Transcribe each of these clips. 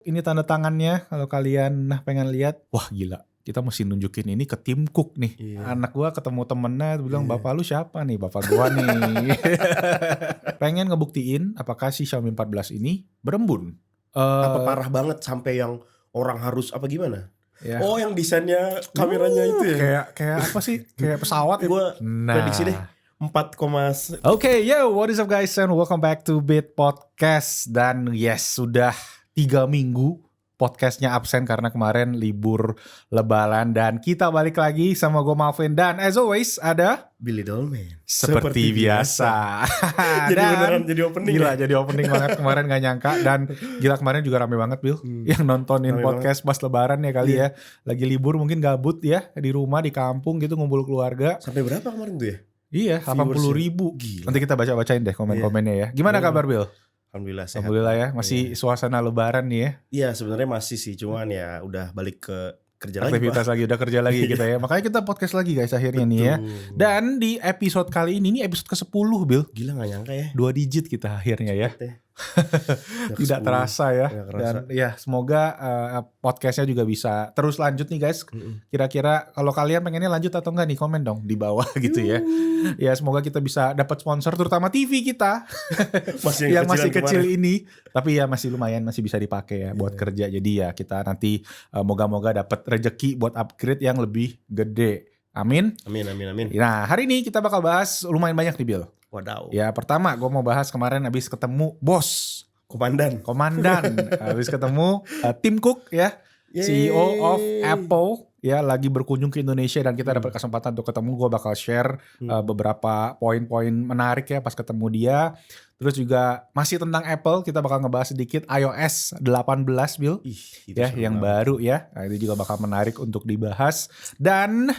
Ini tanda tangannya kalau kalian pengen lihat. Wah gila, kita mesti nunjukin ini ke Tim Cook nih. Iya. Anak gua ketemu temennya bilang, Iya. bapak lu siapa nih? Bapak gua nih. Pengen ngebuktiin apakah si Xiaomi 14 ini berembun. Apa parah banget sampai yang orang harus apa gimana? Ya. Oh yang desainnya kameranya itu ya? Kayak apa sih? Kayak pesawat. Gue Nah. prediksi deh 4, Oke, yo, what is up guys and welcome back to Beat Podcast. Dan yes, sudah 3 minggu podcastnya absen karena kemarin libur lebaran. Dan kita balik lagi sama gue Malvin. Dan as always ada Billy Dolman. seperti biasa. Jadi Dan beneran jadi opening gila, ya? jadi opening banget kemarin, gak nyangka. Dan gila kemarin juga rame banget Bill yang nontonin Rame podcast pas lebaran ya kali ya. Lagi libur mungkin gabut ya, di rumah, di kampung gitu, ngumpul keluarga. Sampai berapa kemarin tuh ya? Iya, 80.000. Nanti kita baca-bacain deh komen-komennya ya. Gimana kabar Bill? Alhamdulillah sehat. Alhamdulillah ya, masih suasana lebaran nih ya. Iya sebenarnya masih sih, cuman ya udah balik ke kerja lagi. Aktivitas lagi, udah kerja lagi kita ya. Makanya kita podcast lagi guys akhirnya nih ya. Dan di episode kali ini episode ke-10 Bill. Gila gak nyangka ya. 2 digit kita akhirnya ya. Tidak terasa ya. Dan ya semoga podcastnya juga bisa terus lanjut nih guys. Kira-kira kalau kalian pengennya lanjut atau enggak nih, komen dong di bawah gitu ya. Ya semoga kita bisa dapat sponsor, terutama TV kita yang masih kecil ini. Tapi ya masih lumayan, masih bisa dipakai ya buat kerja. Jadi ya kita nanti moga-moga dapat rezeki buat upgrade yang lebih gede. Amin. Amin. Nah hari ini kita bakal bahas lumayan banyak nih Bill. Wadaw. Ya pertama gue mau bahas kemarin habis ketemu bos. Komandan. Habis ketemu Tim Cook ya. CEO of Apple ya, lagi berkunjung ke Indonesia dan kita dapat kesempatan untuk ketemu. Gue bakal share beberapa poin-poin menarik ya pas ketemu dia. Terus juga masih tentang Apple, kita bakal ngebahas sedikit iOS 18 Bill. Ya yang baru ya. Nah, itu juga bakal menarik untuk dibahas. Dan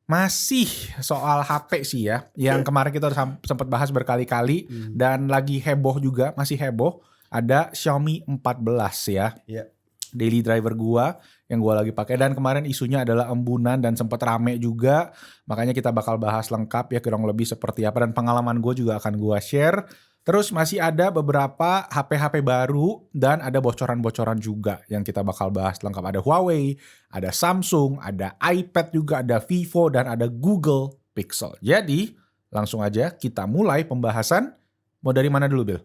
masih soal HP sih ya, yang kemarin kita sempat bahas berkali-kali dan lagi heboh juga, masih heboh. Ada Xiaomi 14 ya. Daily driver gua yang gua lagi pakai, dan kemarin isunya adalah embunan dan sempat rame juga. Makanya kita bakal bahas lengkap ya, kurang lebih seperti apa, dan pengalaman gua juga akan gua share. Terus masih ada beberapa HP-HP baru dan ada bocoran-bocoran juga yang kita bakal bahas lengkap. Ada Huawei, ada Samsung, ada iPad juga, ada Vivo, dan ada Google Pixel. Jadi langsung aja kita mulai pembahasan. Mau dari mana dulu Bill?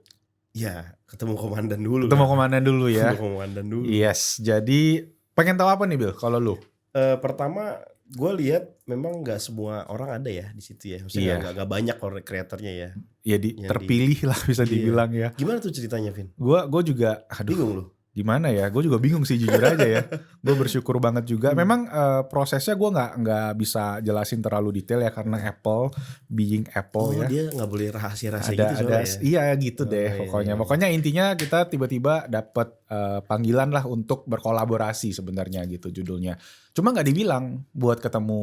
Ya ketemu komandan dulu. Komandan dulu ya. Ketemu komandan dulu. Yes, jadi pengen tahu apa nih Bill kalau lu? Pertama gue lihat memang nggak semua orang ada ya di situ ya, maksudnya nggak banyak orang kreatornya ya. Ya terpilih lah bisa dibilang ya. Gimana tuh ceritanya Vin? Gue juga bingung loh. Gimana ya? Gue juga bingung sih jujur aja ya. Gue bersyukur banget juga. Memang prosesnya gue nggak bisa jelasin terlalu detail ya karena Apple being Apple ya. Dia nggak boleh rahasia-rahasia gitu soalnya ya. Iya gitu deh pokoknya. Pokoknya intinya kita tiba-tiba dapat panggilan lah untuk berkolaborasi sebenarnya gitu judulnya. Cuma nggak dibilang buat ketemu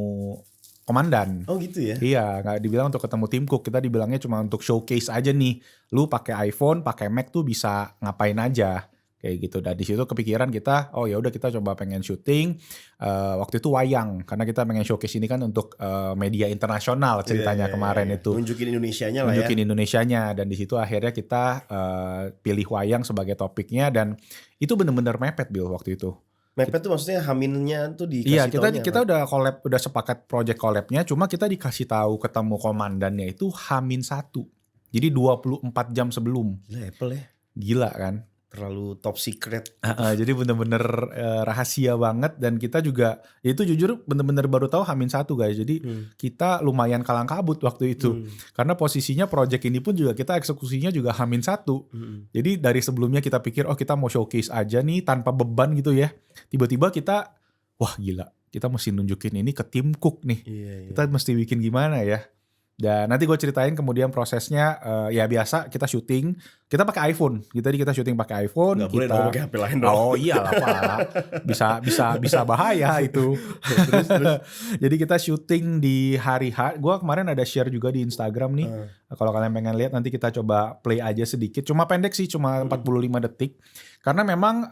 komandan. Oh gitu ya? Iya, nggak dibilang untuk ketemu Tim Cook. Kita dibilangnya cuma untuk showcase aja nih. Lu pakai iPhone, pakai Mac tuh bisa ngapain aja. Kayak gitu. Dan di situ kepikiran kita, oh ya udah kita coba pengen syuting. Waktu itu wayang, karena kita pengen showcase ini kan untuk media internasional ceritanya kemarin itu. Nunjukin Indonesianya lah ya. Nunjukin Indonesianya, dan di situ akhirnya kita pilih wayang sebagai topiknya, dan itu bener-bener mepet Bill waktu itu. Mepet tuh maksudnya haminnya tuh dikasih taunya. Iya, kita udah collab, udah sepakat project collabnya, cuma kita dikasih tahu ketemu komandannya itu H-1. Jadi 24 jam sebelum. Gila Apple ya. Gila kan? Terlalu top secret. Jadi bener-bener rahasia banget, dan kita juga ya itu jujur bener-bener baru tahu H-1 guys. Jadi kita lumayan kalang kabut waktu itu. Karena posisinya project ini pun juga kita eksekusinya juga H-1. Jadi dari sebelumnya kita pikir oh kita mau showcase aja nih tanpa beban gitu ya. Tiba-tiba kita wah gila, kita mesti nunjukin ini ke Tim Cook nih. Kita mesti bikin gimana ya. Dan nanti gue ceritain kemudian prosesnya. Ya biasa kita syuting, kita pakai iPhone. Jadi kita syuting pakai iPhone. Gak boleh dong pakai HP lain dong. Oh iyalah Pak. Bisa bahaya itu. terus. Jadi kita syuting di hari H. Gue kemarin ada share juga di Instagram nih. Kalau kalian pengen lihat nanti kita coba play aja sedikit. Cuma pendek sih, cuma 45 detik. Karena memang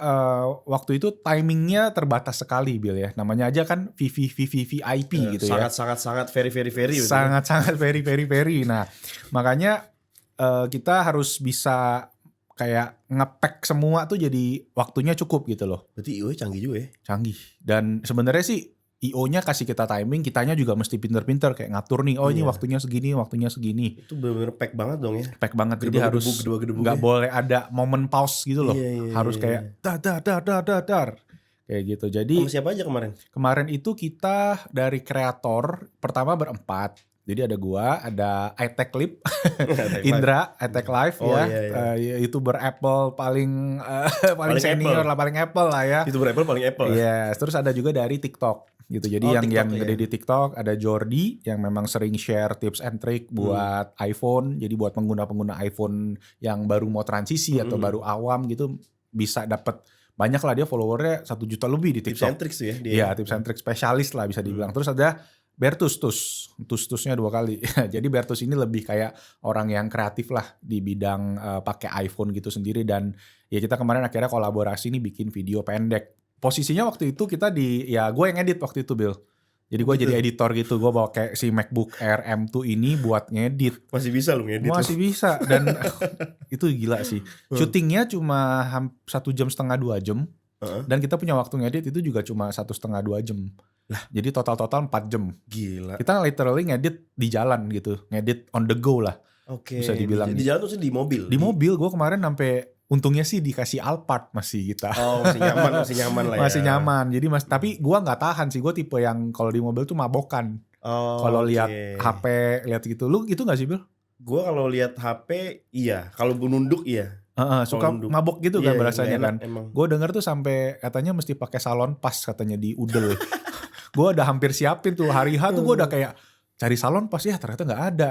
waktu itu timingnya terbatas sekali Bill ya. Namanya aja kan VIP gitu ya. Sangat very. Sangat very. Nah makanya kita harus bisa kayak nge-pack semua tuh jadi waktunya cukup gitu loh. Berarti IO canggih juga ya. Canggih. Dan sebenarnya sih IO-nya kasih kita timing, kitanya juga mesti pinter-pinter kayak ngatur nih. Oh ini waktunya segini, waktunya segini. Itu bener-bener pack banget dong ya. Pack banget. Jadi harus nggak boleh ada momen pause gitu loh. Harus kayak dar. Kayak gitu. Jadi siapa aja kemarin? Kemarin itu kita dari kreator pertama berempat. Jadi ada gua, ada iTech Lip, Indra, iTech Live YouTuber Apple paling senior Apple. lah, paling Apple lah ya. YouTuber Apple paling Apple. Iya, terus ada juga dari TikTok gitu. Jadi yang gede di TikTok ada Jordi yang memang sering share tips and trick buat iPhone. Jadi buat pengguna-pengguna iPhone yang baru mau transisi atau baru awam gitu bisa dapat banyak lah, dia followernya 1 juta lebih di TikTok. Tips and tricks tuh ya dia. Iya, tips and tricks spesialis lah bisa dibilang. Terus ada Bertus, tusnya 2 kali. Jadi Bertus ini lebih kayak orang yang kreatif lah di bidang pakai iPhone gitu sendiri. Dan ya kita kemarin akhirnya kolaborasi nih bikin video pendek. Posisinya waktu itu kita gue yang edit waktu itu, Bill. Jadi gue jadi editor gitu. Gue bawa kayak si MacBook Air M2 ini buat ngedit. Masih bisa lu ngedit? Masih bisa. Dan itu gila sih. Syutingnya cuma 1,5 jam, 2 jam. Dan kita punya waktu ngedit itu juga cuma 1,5-2 jam. Lah, jadi total 4 jam. Gila. Kita literally ngedit di jalan gitu, ngedit on the go lah. Oke. Bisa dibilang di jalan tuh di mobil. Di mobil, gue kemarin sampai untungnya sih dikasih Alphard masih kita. Oh, masih nyaman lah ya. Masih nyaman. Jadi tapi gue nggak tahan sih, gue tipe yang kalau di mobil tuh mabokan. Kalau lihat HP, lihat gitu. Lu itu nggak sih, Bil? Gue kalau lihat HP iya, kalau nunduk iya. Suka mabok gitu kan bahasanya kan. Gue denger tuh sampai katanya mesti pakai salon pas katanya di udel. Gue udah hampir siapin tuh hari H tuh gue udah kayak cari salon pas ya ternyata nggak ada.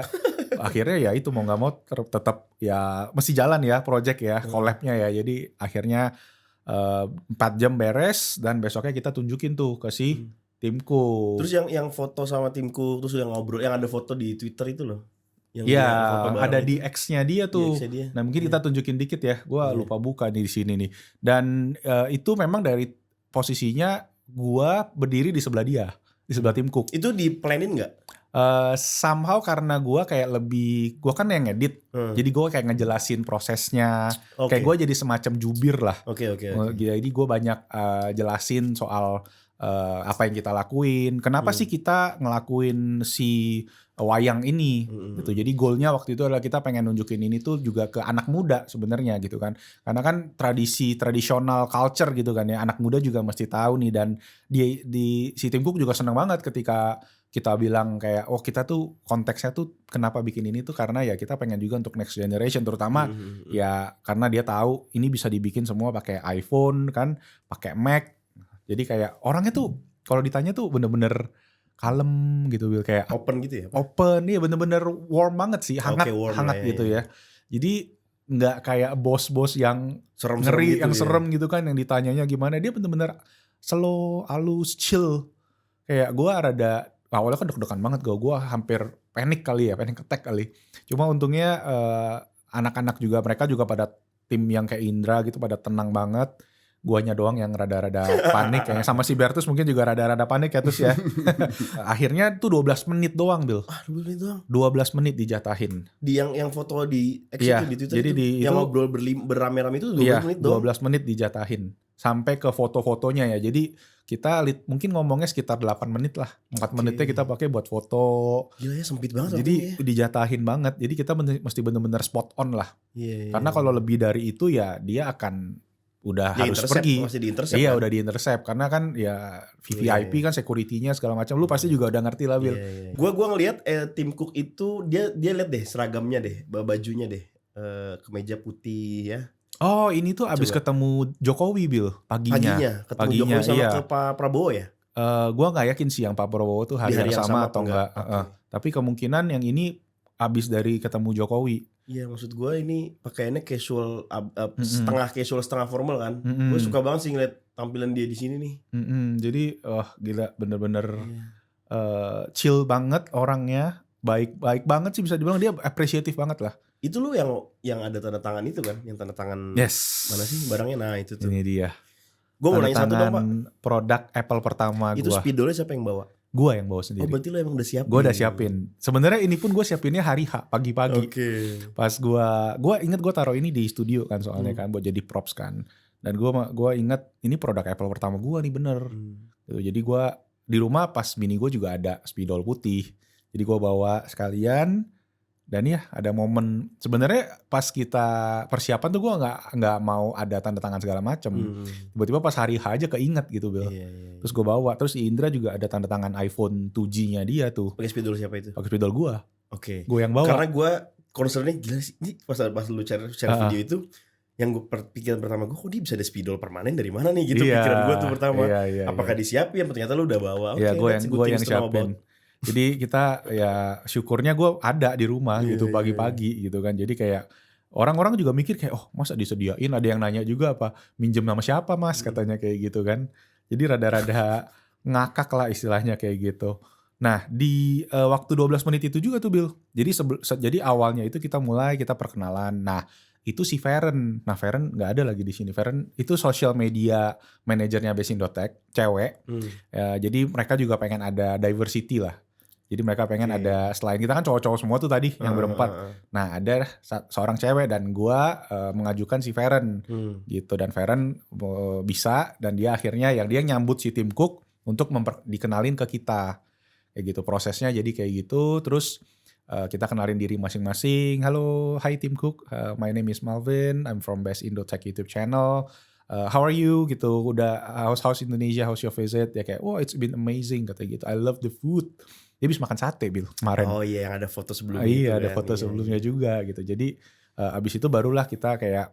Akhirnya ya itu mau nggak mau tetap ya mesti jalan ya project ya collabnya ya. Jadi akhirnya 4 jam beres dan besoknya kita tunjukin tuh ke si timku. Terus yang foto sama timku terus yang ngobrol yang ada foto di Twitter itu loh. Ya ada di X-nya dia tuh. Nah mungkin kita tunjukin dikit ya. Gue lupa buka nih di sini nih. Dan itu memang dari posisinya gue berdiri di sebelah dia, di sebelah Tim Cook. Itu di-planin nggak? Somehow karena gue kayak gue kan yang ngedit, jadi gue kayak ngejelasin prosesnya, kayak gue jadi semacam jubir lah. Jadi gue banyak jelasin soal apa yang kita lakuin, kenapa sih kita ngelakuin si wayang ini gitu. Jadi goalnya waktu itu adalah kita pengen nunjukin ini tuh juga ke anak muda sebenarnya gitu kan. Karena kan tradisional culture gitu kan ya, anak muda juga mesti tahu nih. Dan di si Tim Cook juga seneng banget ketika kita bilang kayak kita tuh konteksnya tuh kenapa bikin ini tuh karena ya kita pengen juga untuk next generation terutama ya karena dia tahu ini bisa dibikin semua pakai iPhone kan, pakai Mac. Jadi kayak orangnya tuh kalau ditanya tuh bener-bener kalem gitu, Bill, kayak open gitu ya? Open, iya bener-bener warm banget sih, hangat gitu ya. Jadi nggak kayak bos-bos yang ngeri, gitu yang serem gitu kan, yang ditanyanya gimana, dia bener-bener slow, halus, chill. Kayak gue awalnya kan deg-degan banget gue hampir panic attack kali. Cuma untungnya anak-anak juga, mereka juga pada tim yang kayak Indra gitu pada tenang banget. Guanya doang yang rada-rada panik kayaknya. Sama si Bertus mungkin juga rada-rada panik ya terus ya. Akhirnya tuh 12 menit doang, Bill. 12 menit doang? 12 menit dijatahin. Di yang foto di X itu di Twitter jadi itu, yang ngobrol beramai-ramai itu 12 menit doang? 12 menit dijatahin. Sampai ke foto-fotonya ya. Jadi kita mungkin ngomongnya sekitar 8 menit lah. 4 menitnya kita pakai buat foto. Gila ya, sempit banget. Jadi dijatahin banget. Jadi kita mesti bener-bener spot on lah. Karena kalau lebih dari itu ya dia akan udah harus pergi. Iya, udah di-intercept karena kan ya VVIP kan security-nya segala macam. Lu pasti juga udah ngerti lah, Bill. Gua ngelihat Tim Cook itu dia lihat deh seragamnya deh, bajunya deh. Kemeja putih ya. Oh, ini tuh abis ketemu Jokowi, Bill, paginya ketemu Jokowi sama ke Pak Prabowo ya? Gua nggak yakin sih yang Pak Prabowo tuh hari yang sama atau enggak. Tapi kemungkinan yang ini abis dari ketemu Jokowi. Iya, maksud gue ini pakaiannya casual, setengah casual setengah formal kan. Gue suka banget sih ngeliat tampilan dia di sini nih. Jadi gila, bener-bener chill banget orangnya, baik banget sih, bisa dibilang dia apresiatif banget lah. Itu lu yang ada tanda tangan itu kan, yang tanda tangan mana sih barangnya? Nah itu tuh. Ini dia. Gue mau nanya satu dong, Pak. Produk Apple pertama itu gua. spidolnya siapa yang bawa? Gue yang bawa Oh sendiri. berarti lo emang udah siapin? Gue udah siapin. Sebenarnya ini pun gue siapinnya hari H, pagi-pagi. Pas gue inget gue taruh ini di studio kan soalnya kan buat jadi props kan. Dan gue inget ini produk Apple pertama gue nih bener. Gitu. Jadi gue di rumah pas bini gue juga ada spidol putih. Jadi gue bawa sekalian. Dan ya ada momen sebenarnya pas kita persiapan tuh gue nggak mau ada tanda tangan segala macem. Tiba-tiba pas hari H aja keinget gitu Bill. Terus gue bawa. Terus Indra juga ada tanda tangan iPhone 2G-nya dia tuh. Pakai spidol siapa itu? Pakai spidol gue. Oke. Gue yang bawa. Karena gue concernnya gila sih. Ini pas lu share video itu, yang gue pikiran pertama gue, kok dia bisa ada spidol permanen dari mana nih gitu. Pikiran gue tuh pertama. Apakah disiapin? Ternyata lu udah bawa. Iya gue yang siapin. Jadi kita ya syukurnya gue ada di rumah gitu pagi-pagi gitu kan. Jadi kayak orang-orang juga mikir kayak oh masa disediain, ada yang nanya juga apa minjem nama siapa mas katanya kayak gitu kan. Jadi rada-rada ngakak lah istilahnya kayak gitu. Nah di waktu 12 menit itu juga tuh Bill. Jadi awalnya itu kita perkenalan. Nah itu si Feren. Nah Feren nggak ada lagi di sini. Feren itu social media manajernya Best.Indotech, cewek. Ya, jadi mereka juga pengen ada diversity lah. Jadi mereka pengen ada, selain kita kan cowok-cowok semua tuh tadi yang berempat. Nah ada seorang cewek dan gue mengajukan si Feren gitu. Dan Feren bisa dan dia akhirnya yang dia nyambut si Tim Cook untuk dikenalin ke kita. Kayak gitu prosesnya jadi kayak gitu. Terus kita kenalin diri masing-masing. Halo, hi Tim Cook, my name is Malvin, I'm from Best.Indotech YouTube channel. How are you gitu, udah how's Indonesia, how's your visit? Ya kayak, oh it's been amazing kata gitu. I love the food. Dia habis makan sate Bill kemarin. Oh iya yang ada foto sebelumnya. Iya ada foto sebelumnya juga gitu. Jadi abis itu barulah kita kayak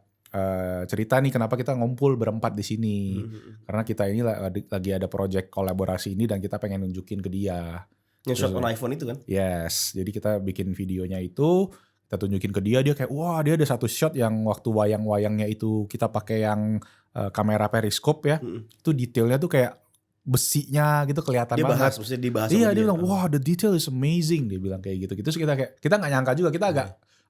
cerita nih kenapa kita ngumpul berempat di sini. Karena kita ini lagi ada project kolaborasi ini dan kita pengen nunjukin ke dia. Yang shot on iPhone itu kan? Yes, jadi kita bikin videonya itu, kita tunjukin ke dia kayak wah dia ada satu shot yang waktu wayang-wayangnya itu kita pakai yang kamera periskop ya. Itu detailnya tuh kayak besinya gitu kelihatan banget. Maksudnya dibahas. Iya dia bilang wah the detail is amazing, dia bilang kayak gitu. Terus kita nggak nyangka juga, kita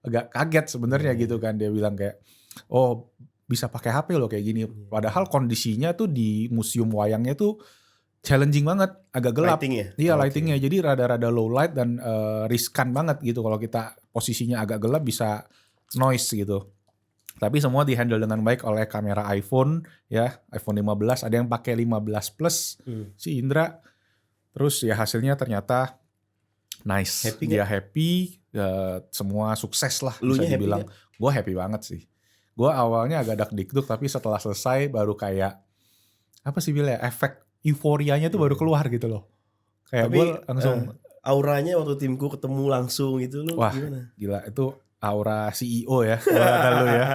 agak kaget sebenarnya gitu kan. Dia bilang kayak oh bisa pakai HP loh kayak gini. Padahal kondisinya tuh di museum wayangnya tuh challenging banget, agak gelap. Lightingnya? Iya lightingnya, jadi rada-rada low light dan riskan banget gitu kalau kita posisinya agak gelap bisa noise gitu. Tapi semua dihandle dengan baik oleh kamera iPhone ya, iPhone 15, ada yang pakai 15 Plus si Indra. Terus ya hasilnya ternyata nice. Dia happy, semua sukses lah bisa dibilang. Gue happy banget sih. Gue awalnya agak dak-dikduk tapi setelah selesai baru kayak apa sih Bill ya, efek euforianya tuh baru keluar gitu loh. Kayak gue langsung auranya waktu timku ketemu langsung gitu lo gimana? Gila itu aura CEO ya. Lu ya.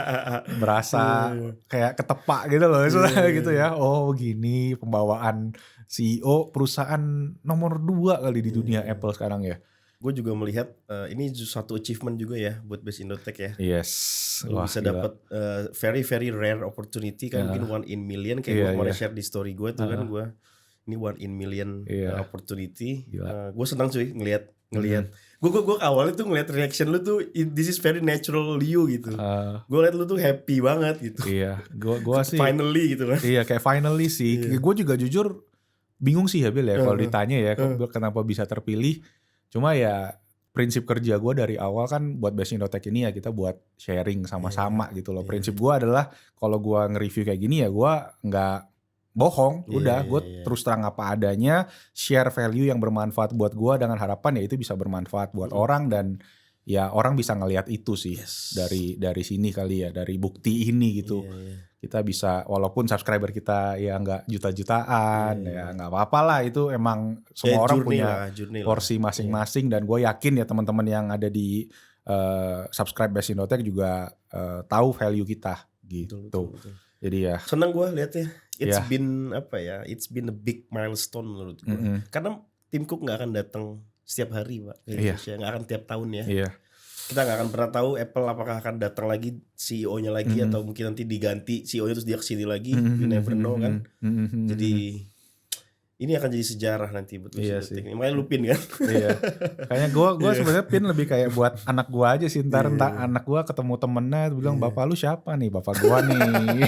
Berasa kayak ketepak gitu loh gitu ya. Oh gini pembawaan CEO perusahaan nomor 2 kali di dunia Apple sekarang ya. Gue juga melihat ini satu achievement juga ya buat Best.Indotech ya. Yes. Lu bisa dapat very very rare opportunity kan, mungkin 1 in million kayak gue kemarin share di story gue tuh kan gue ini 1 in million opportunity. Gue senang cuy ngelihat. Gue awalnya tuh ngelihat reaction lu tuh this is very natural you gitu. Gue liat lu tuh happy banget gitu. Iya, gue sih finally gitu kan. Iya kayak finally sih. Gue juga jujur bingung sih ya Bill ya kalau ditanya ya kenapa bisa terpilih. Cuma ya prinsip kerja gue dari awal kan buat Best.Indotech ini ya kita buat sharing sama-sama gitu loh. Prinsip gue adalah kalau gue nge-review kayak gini ya gue nggak bohong, udah gue terus terang apa adanya, share value yang bermanfaat buat gue dengan harapan ya itu bisa bermanfaat buat orang dan ya orang bisa ngelihat itu sih dari sini kali ya, dari bukti ini gitu. Kita bisa walaupun subscriber kita ya nggak juta-jutaan ya nggak apa-apa lah, itu emang semua orang punya porsi masing-masing dan gue yakin ya teman-teman yang ada di subscribe Best.Indotech juga tahu value kita gitu. Betul. Jadi ya senang gue liatnya. It's been a big milestone menurut gue. Karena Tim Cook nggak akan datang setiap hari pak ke Indonesia, nggak akan tiap tahun ya. Kita nggak akan pernah tahu Apple apakah akan datang lagi CEO-nya lagi atau mungkin nanti diganti CEO-nya terus dia kesini lagi. You never know kan. Jadi ini akan jadi sejarah nanti buat Best.Indotech. Makanya lu Pin kan. Kayaknya gue sebenarnya Pin lebih kayak buat anak gue aja sih. Ntar anak gue ketemu temennya bilang bapak lu siapa nih, bapak gue nih.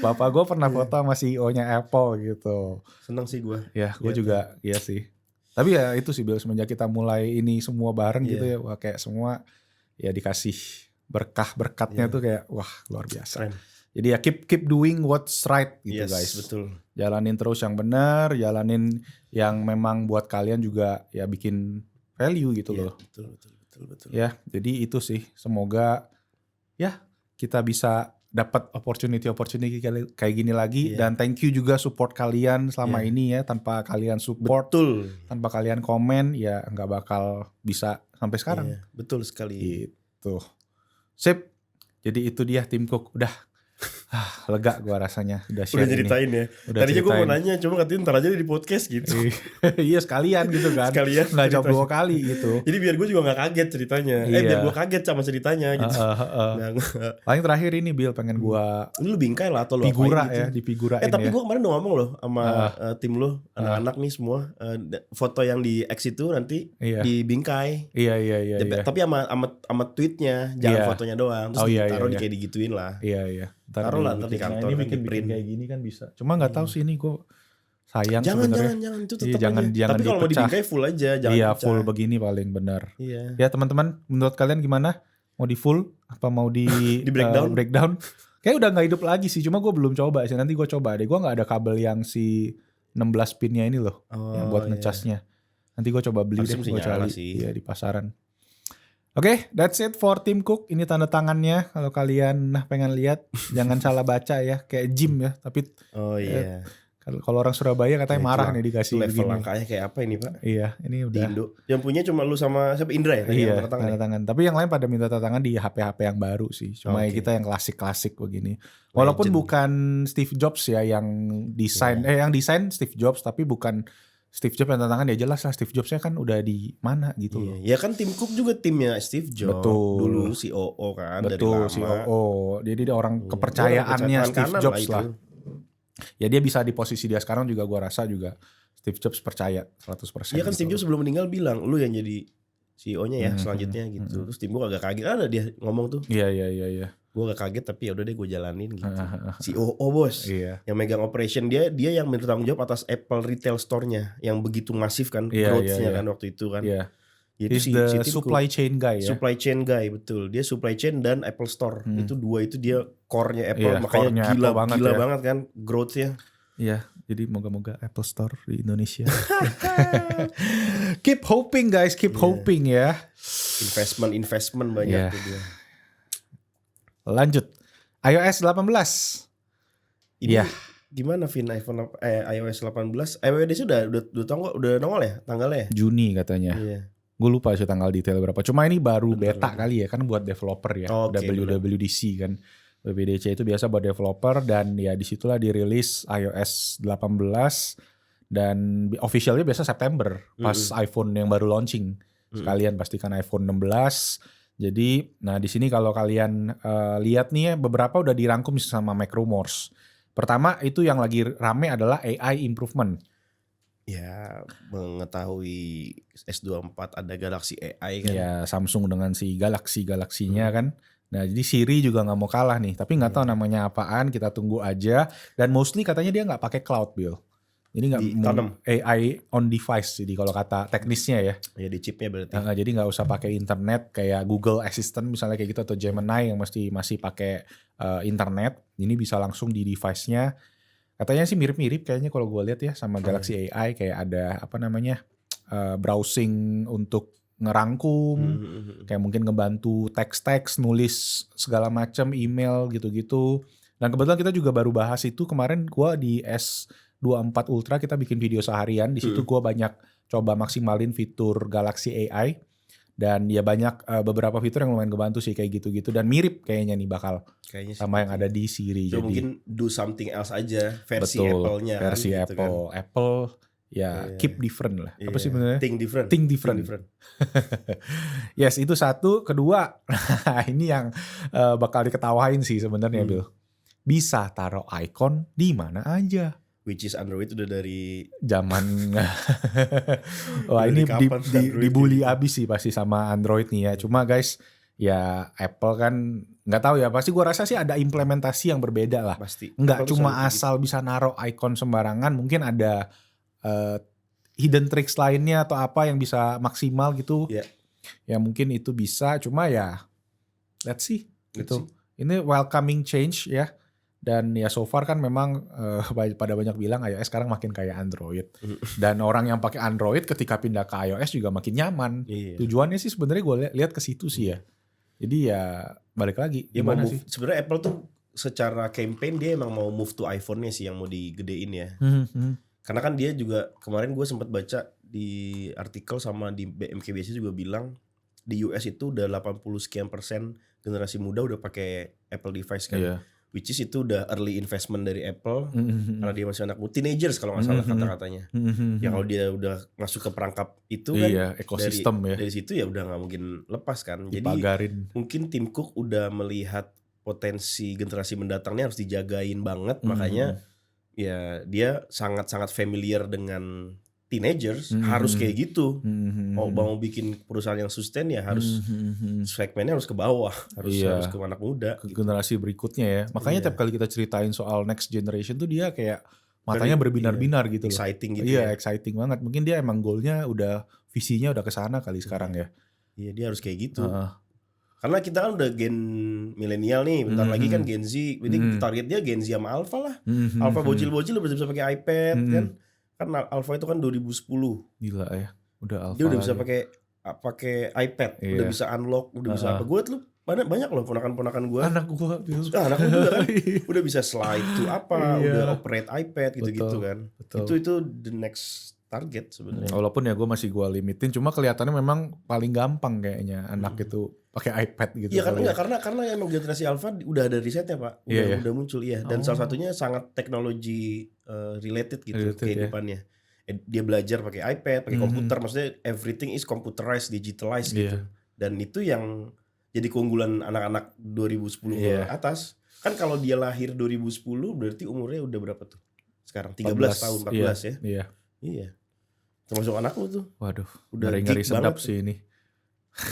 Bapak gue pernah foto sama CEO-nya Apple gitu. Seneng sih gue. Ya, gue juga, iya sih. Tapi ya itu sih Bill, semenjak kita mulai ini semua bareng gitu ya, wah kayak semua ya dikasih berkah-berkatnya tuh kayak wah luar biasa. Keren. Jadi ya keep doing what's right gitu guys. Betul. Jalanin terus yang benar, jalanin yang memang buat kalian juga ya bikin value gitu loh. Betul. Ya, jadi itu sih. Semoga ya kita bisa dapat opportunity kayak gini lagi. Dan thank you juga support kalian selama ini ya. Tanpa kalian support, tanpa kalian komen ya nggak bakal bisa sampai sekarang. Betul sekali. Gitu. Sip. Jadi itu dia Tim Cook. Udah lega gue rasanya udah ceritain ini. Tadinya gue mau nanya, cuma katanya ntar aja di podcast gitu. Iya sekalian gitu kan. Nggak jawab 2 kali gitu. Jadi biar gue juga gak kaget ceritanya. Biar gue kaget sama ceritanya gitu. Paling terakhir ini Bill pengen gue. Lu bingkai lah atau lu figura gitu. Ya dipigurain tapi gue kemarin udah ngomong loh sama tim lu, anak-anak nih semua. Foto yang di X itu nanti dibingkai. Iya. Tapi sama tweetnya, jangan fotonya doang. Terus ditaruh kayak digituin lah. Iya. Taruh lah nanti di kantor ini bikin kayak gini kan bisa. Cuma nggak tahu sih ini gue sayang sebenarnya. Jangan itu tetap jangan tapi kalau mau dibingkai full aja, jangan pecah. Full begini paling benar. Iya. Ya teman-teman, menurut kalian gimana? Mau di full apa mau di breakdown? Kayak udah nggak hidup lagi sih. Cuma gue belum coba sih. Nanti gue coba deh. Gue nggak ada kabel yang si 16 pinnya ini loh, yang buat ngecasnya. Nanti gue coba beli deh. Gue cari di pasaran. Oke, that's it for Tim Cook. Ini tanda tangannya. Kalau kalian pengen lihat, jangan salah baca ya. Kayak Jim ya. Tapi kalau orang Surabaya katanya marah nih dikasih level begini. Langkahnya kayak apa ini Pak? Iya, ini udah. Indo. Yang punya cuma lu sama siapa, Indra ya? Iya, tanda tangan. Tapi yang lain pada minta tanda tangan di HP-HP yang baru sih. Cuma kita yang klasik-klasik begini. Walaupun bukan Steve Jobs ya yang desain. Yang desain Steve Jobs, tapi bukan Steve Jobs yang tantangan ya jelas lah Steve Jobsnya kan udah di mana gitu loh. Ya kan Tim Cook juga timnya Steve Jobs. Betul. Dulu COO kan. Betul, dari lama. COO. Jadi dia orang kepercayaannya Steve Jobs lah. Ya dia bisa di posisi dia sekarang juga gua rasa juga Steve Jobs percaya 100%. Iya kan Steve Jobs sebelum meninggal bilang lu yang jadi CEO-nya ya selanjutnya gitu. Terus Tim Cook agak kaget. Ada dia ngomong tuh. Iya. Gue gak kaget tapi ya udah deh gue jalanin gitu. COO bos, yang megang operation dia yang bertanggung jawab atas Apple retail store-nya yang begitu masif kan, growth-nya kan waktu itu kan. He's the supply chain guy ya. Supply chain guy betul. Dia supply chain dan Apple Store. Itu dua itu dia core-nya Apple, makanya gila banget kan growth-nya. Iya, jadi moga-moga Apple Store di Indonesia. Keep hoping guys, keep hoping ya. Investment banyak tuh dia. Lanjut, iOS 18. Iya. Gimana Vin iOS 18? iOS udah nongol ya tanggalnya? Juni katanya. Iya. Gue lupa sih tanggal detail berapa. Cuma ini baru beta kali ya, kan buat developer ya. WWDC kan. WWDC itu biasa buat developer dan ya disitulah dirilis iOS 18 dan officialnya biasa September pas iPhone yang baru launching. Sekalian pastikan iPhone 16. Jadi, nah di sini kalau kalian lihat nih ya beberapa udah dirangkum sama MacRumors. Pertama itu yang lagi rame adalah AI improvement. Ya mengetahui S24 ada Galaxy AI kan. Ya Samsung dengan si Galaxy-nya kan. Nah jadi Siri juga nggak mau kalah nih. Tapi nggak tahu namanya apaan. Kita tunggu aja. Dan mostly katanya dia nggak pakai cloud Bill. Jadi nggak AI on device jadi kalau kata teknisnya ya. Ya di chipnya berarti. Jadi nggak usah pakai internet kayak Google Assistant misalnya kayak gitu atau Gemini yang masih pakai internet. Ini bisa langsung di device-nya. Katanya sih mirip-mirip kayaknya kalau gue lihat ya sama Galaxy AI kayak ada apa namanya browsing untuk ngerangkum, kayak mungkin ngebantu teks-teks, nulis segala macam, email gitu-gitu. Dan kebetulan kita juga baru bahas itu kemarin gue di S24 Ultra kita bikin video seharian. Di situ gue banyak coba maksimalin fitur Galaxy AI dan ya banyak beberapa fitur yang lumayan kebantu sih kayak gitu-gitu dan mirip kayaknya nih bakal kayaknya sama yang ada di Siri. Jadi mungkin do something else aja versi Apple-nya. Versi kan, Apple, gitu kan. Apple ya keep different lah. Apa sih benernya? Think different. Yes itu satu. Kedua ini yang bakal diketawain sih sebenarnya Bill. Bisa taruh icon di mana aja. Which is Android udah dari zaman wah ini dibully abis sih pasti sama Android nih ya. Cuma guys ya Apple kan nggak tahu ya, pasti gue rasa sih ada implementasi yang berbeda lah. Pasti. Nggak cuma asal bisa naruh icon sembarangan, mungkin ada hidden tricks lainnya atau apa yang bisa maksimal gitu. Ya mungkin itu bisa, cuma ya let's see gitu. Ini welcoming change ya. Dan ya so far kan memang pada banyak bilang iOS sekarang makin kayak Android. Dan orang yang pakai Android ketika pindah ke iOS juga makin nyaman. Tujuannya sih sebenarnya gue lihat ke situ sih ya. Jadi ya balik lagi. Gimana sih? Sebenarnya Apple tuh secara campaign dia emang mau move to iPhone-nya sih yang mau digedein ya. Karena kan dia juga kemarin gue sempat baca di artikel sama di BMKBC juga bilang di US itu udah 80 sekian % generasi muda udah pakai Apple device kan. Which is itu udah early investment dari Apple karena dia masih anak teenagers kalau nggak salah kata-katanya. Ya kalau dia udah masuk ke perangkap itu kan ekosistem dari situ ya udah nggak mungkin lepas kan. Dipagarin. Jadi mungkin Tim Cook udah melihat potensi generasi mendatangnya harus dijagain banget, makanya ya dia sangat-sangat familiar dengan teenagers, harus kayak gitu. Mau bikin perusahaan yang sustain ya harus segmennya harus ke bawah, harus ke anak muda. Ke generasi berikutnya ya. Makanya tiap kali kita ceritain soal next generation tuh dia kayak matanya berbinar-binar gitu. Exciting gitu. Iya, exciting banget. Mungkin dia emang goalnya udah, visinya udah kesana kali sekarang ya. Iya, dia harus kayak gitu. Karena kita kan udah gen milenial nih, bentar lagi kan Gen Z. Jadi target dia Gen Z sama Alpha lah. Alpha bocil-bocil udah bisa pakai iPad kan. Kan Alpha itu kan 2010. Gila ya, udah Alpha. Dia udah bisa pakai iPad, udah bisa unlock, udah bisa apa. Gue tuh banyak loh ponakan-ponakan gue. Anak gue juga kan. Udah bisa slide to apa, udah operate iPad gitu-gitu kan. Itu the next target sebenarnya. Walaupun ya gue limitin, cuma kelihatannya memang paling gampang kayaknya anak itu pakai iPad gitu. Iya karena emang generasi Alpha udah ada risetnya Pak, udah muncul dan salah satunya sangat teknologi related gitu kehidupannya. Dia belajar pakai iPad, pakai komputer, maksudnya everything is computerized, digitalized gitu. Dan itu yang jadi keunggulan anak-anak 2010 ke atas. Kan kalau dia lahir 2010 berarti umurnya udah berapa tuh? Sekarang 13 tahun, 14 ya. Iya. Termasuk anak lu tuh. Waduh, udah ngeri sedap sih ini.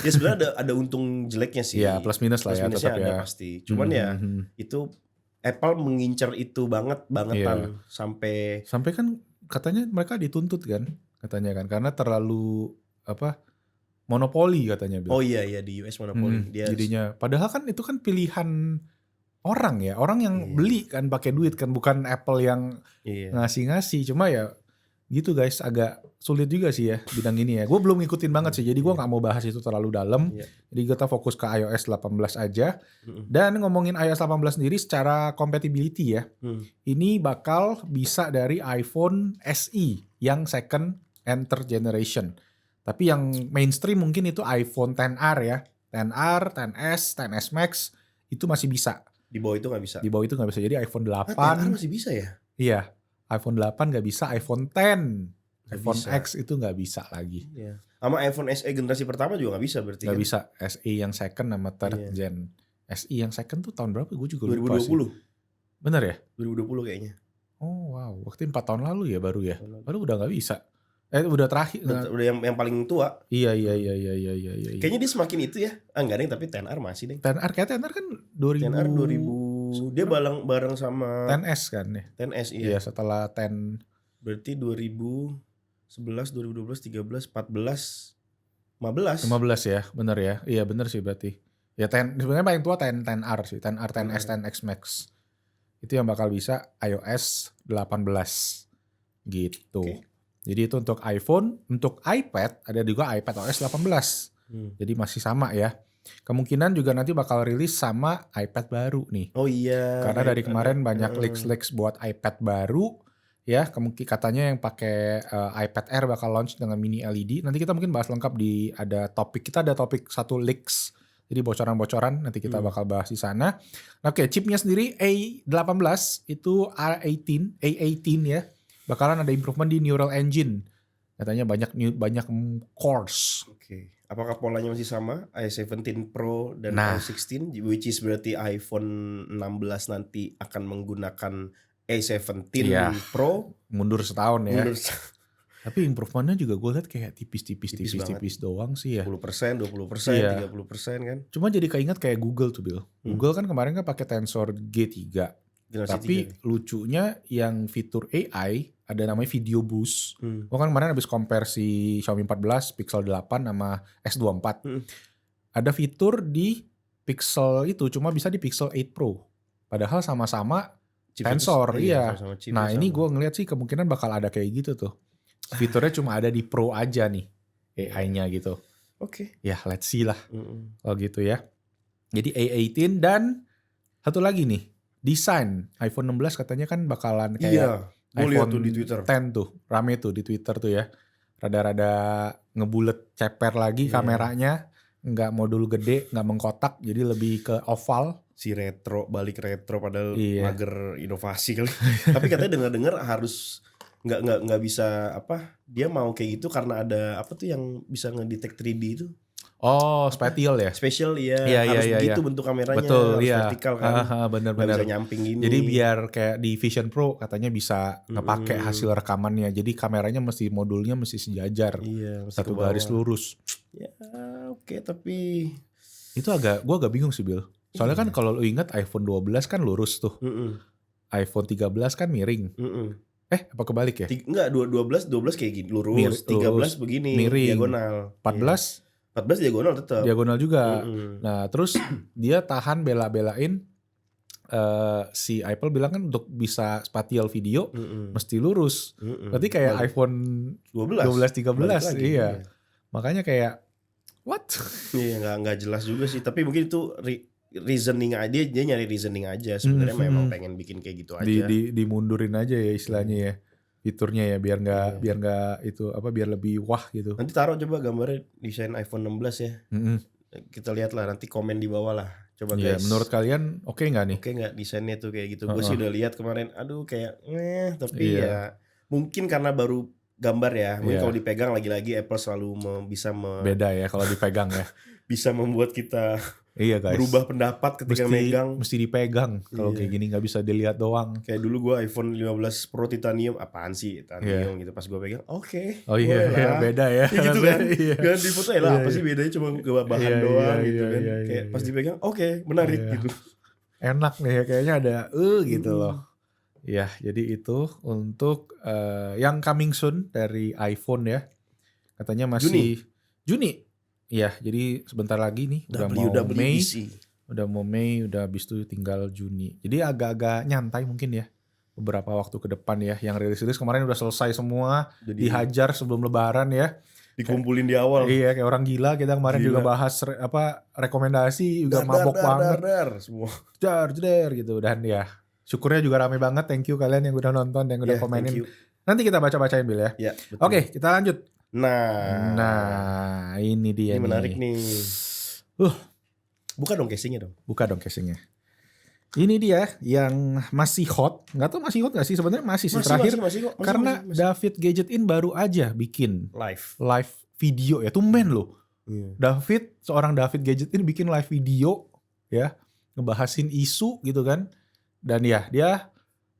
Ya sebenarnya ada untung jeleknya sih. Ya plus minus lah ya tetap ada pasti. Cuman ya itu Apple mengincar itu bangetan sampai kan katanya mereka dituntut kan katanya kan karena terlalu monopoli katanya bilang. Oh iya di US monopoli. Jadinya padahal kan itu kan pilihan orang yang beli kan pakai duit kan, bukan Apple yang ngasih. Cuma ya gitu guys, agak sulit juga sih ya bidang ini ya. Gue belum ngikutin banget sih, jadi gue gak mau bahas itu terlalu dalam. Jadi kita fokus ke iOS 18 aja. Dan ngomongin iOS 18 sendiri secara compatibility ya. Ini bakal bisa dari iPhone SE yang second and third generation. Tapi yang mainstream mungkin itu iPhone XR ya. XR, XS, XS Max itu masih bisa. Di bawah itu gak bisa? Di bawah itu gak bisa, jadi iPhone 8. XR masih bisa ya? Iya. iPhone 8 gak bisa, iPhone X iPhone bisa. X itu gak bisa lagi. Sama iPhone SE generasi pertama juga gak bisa berarti gak bisa, SE yang second sama third gen. SE yang second tuh tahun berapa? Gue juga lupa 2020. Sih. Bener ya? 2020 kayaknya. Oh wow, waktu 4 tahun lalu ya baru ya? Baru udah gak bisa. Udah terakhir. Udah yang paling tua. Iya. Kayaknya dia semakin itu ya. Enggak deh, tapi XR masih deh. XR kan 2000. XR 2000. Dia bareng sama XS kan ya. XS iya. Iya setelah 10. Berarti 2011, 2012, 13, 14, 15 ya, bener ya. Iya bener sih berarti. Ya sebenarnya paling tua XR sih, XR, XS, XS Max. Itu yang bakal bisa iOS 18 gitu. Jadi itu untuk iPhone, untuk iPad ada juga iPad OS 18. Jadi masih sama ya. Kemungkinan juga nanti bakal rilis sama iPad baru nih. Oh iya. Karena dari kemarin banyak leaks buat iPad baru. Ya, katanya yang pakai iPad Air bakal launch dengan mini LED. Nanti kita mungkin bahas lengkap ada topik satu leaks. Jadi bocoran-bocoran nanti kita bakal bahas di sana. Oke, chipnya sendiri A18 itu A18 ya. Bakalan ada improvement di Neural Engine. Katanya banyak cores. Oke. Apakah polanya masih sama? i17 Pro dan i16 which is berarti iPhone 16 nanti akan menggunakan A17 Pro. Mundur setahun ya. Tapi improvementnya juga gue liat kayak tipis doang sih ya. 10%, 20%, iya. 30% kan. Cuma jadi keinget kayak Google tuh Bill. Google kan kemarin kan pakai Tensor G3. Tapi lucunya yang fitur AI ada namanya Video Boost. Gue kan kemarin habis compare si Xiaomi 14 Pixel 8 sama S24. Ada fitur di Pixel itu cuma bisa di Pixel 8 Pro. Padahal sama-sama Tensor, iya. Nah ini gue ngeliat sih kemungkinan bakal ada kayak gitu tuh. Fiturnya cuma ada di Pro aja nih AI-nya gitu. Oke. Ya let's see lah kalau gitu ya. Jadi A18 dan satu lagi nih. Desain iPhone 16 katanya kan bakalan kayak iPhone tuh di Twitter. 10 tuh. Rame tuh di Twitter tuh ya. Rada-rada ngebulet ceper lagi kameranya. Nggak modul gede, nggak mengkotak. Jadi lebih ke oval. Si retro, balik retro padahal mager inovasi kali. Tapi katanya dengar-dengar harus nggak bisa apa, dia mau kayak gitu karena ada apa tuh yang bisa ngedetect 3D itu. Oh, spatial ya? Spatial harus begitu bentuk kameranya. Betul, harus vertikal kan. Bener-bener. Bisa nyamping gini. Jadi biar kayak di Vision Pro katanya bisa ngepakai hasil rekamannya. Jadi kameranya modulnya mesti sejajar. Iya, satu garis lurus. Ya, oke, tapi itu gue agak bingung sih Bill. Soalnya kan kalau lu ingat iPhone 12 kan lurus tuh. iPhone 13 kan miring. Apa kebalik ya? Enggak, 12 kayak gini lurus, 13 begini miring. Diagonal. 14 diagonal tetap. Diagonal juga. Nah, terus dia tahan bela-belain si Apple bilang kan untuk bisa spatial video mesti lurus. Berarti kayak iPhone 12 13 iya. Makanya kayak what? Iya, enggak jelas juga sih, tapi mungkin itu reasoning aja, dia nyari reasoning aja sebenarnya memang pengen bikin kayak gitu aja. Dimundurin aja ya istilahnya ya. Fiturnya ya biar nggak itu apa biar lebih wah gitu. Nanti taruh coba gambarnya desain iPhone 16 ya. Kita lihat lah nanti komen di bawah lah. Coba guys. Menurut kalian oke nggak nih? Oke nggak desainnya tuh kayak gitu? Gue sih udah lihat kemarin. Aduh kayak tapi ya mungkin karena baru gambar ya. Mungkin kalau dipegang lagi-lagi Apple selalu bisa beda ya kalau dipegang ya. Bisa membuat kita guys. Berubah pendapat ketika megang. Mesti dipegang. Kalau kayak gini nggak bisa dilihat doang. Kayak dulu gue iPhone 15 Pro titanium, apaan sih titanium gitu. Pas gue pegang, oke. Oh iya, beda ya. Gitu kan. Gak di foto lah apa sih bedanya cuma bahan doang gitu kan. Kayak pas dipegang, oke, menarik gitu. Enak nih ya kayaknya ada gitu loh. Ya, jadi itu untuk yang coming soon dari iPhone ya. Katanya masih Juni. Iya, jadi sebentar lagi nih udah mau Mei, udah habis itu tinggal Juni. Jadi agak-agak nyantai mungkin ya beberapa waktu ke depan ya. Yang rilis kemarin udah selesai semua, dihajar sebelum Lebaran ya. Dikumpulin di awal. Iya, kayak orang gila kita kemarin juga bahas rekomendasi juga mabok banget. Semua. Dar gitu dan ya. Syukurnya juga rame banget. Thank you kalian yang udah nonton dan yang udah komenin. Nanti kita baca-bacain Bill ya. Iya, betul. Oke, kita lanjut. Nah, ini dia ini menarik nih. Buka dong casingnya dong. Buka dong casingnya. Ini dia yang masih hot. Nggak tahu masih hot nggak sih sebenarnya masih terakhir. Masih, karena David Gadget In baru aja bikin live video ya. Tumben loh. Seorang David Gadget In bikin live video ya, ngebahasin isu gitu kan. Dan ya dia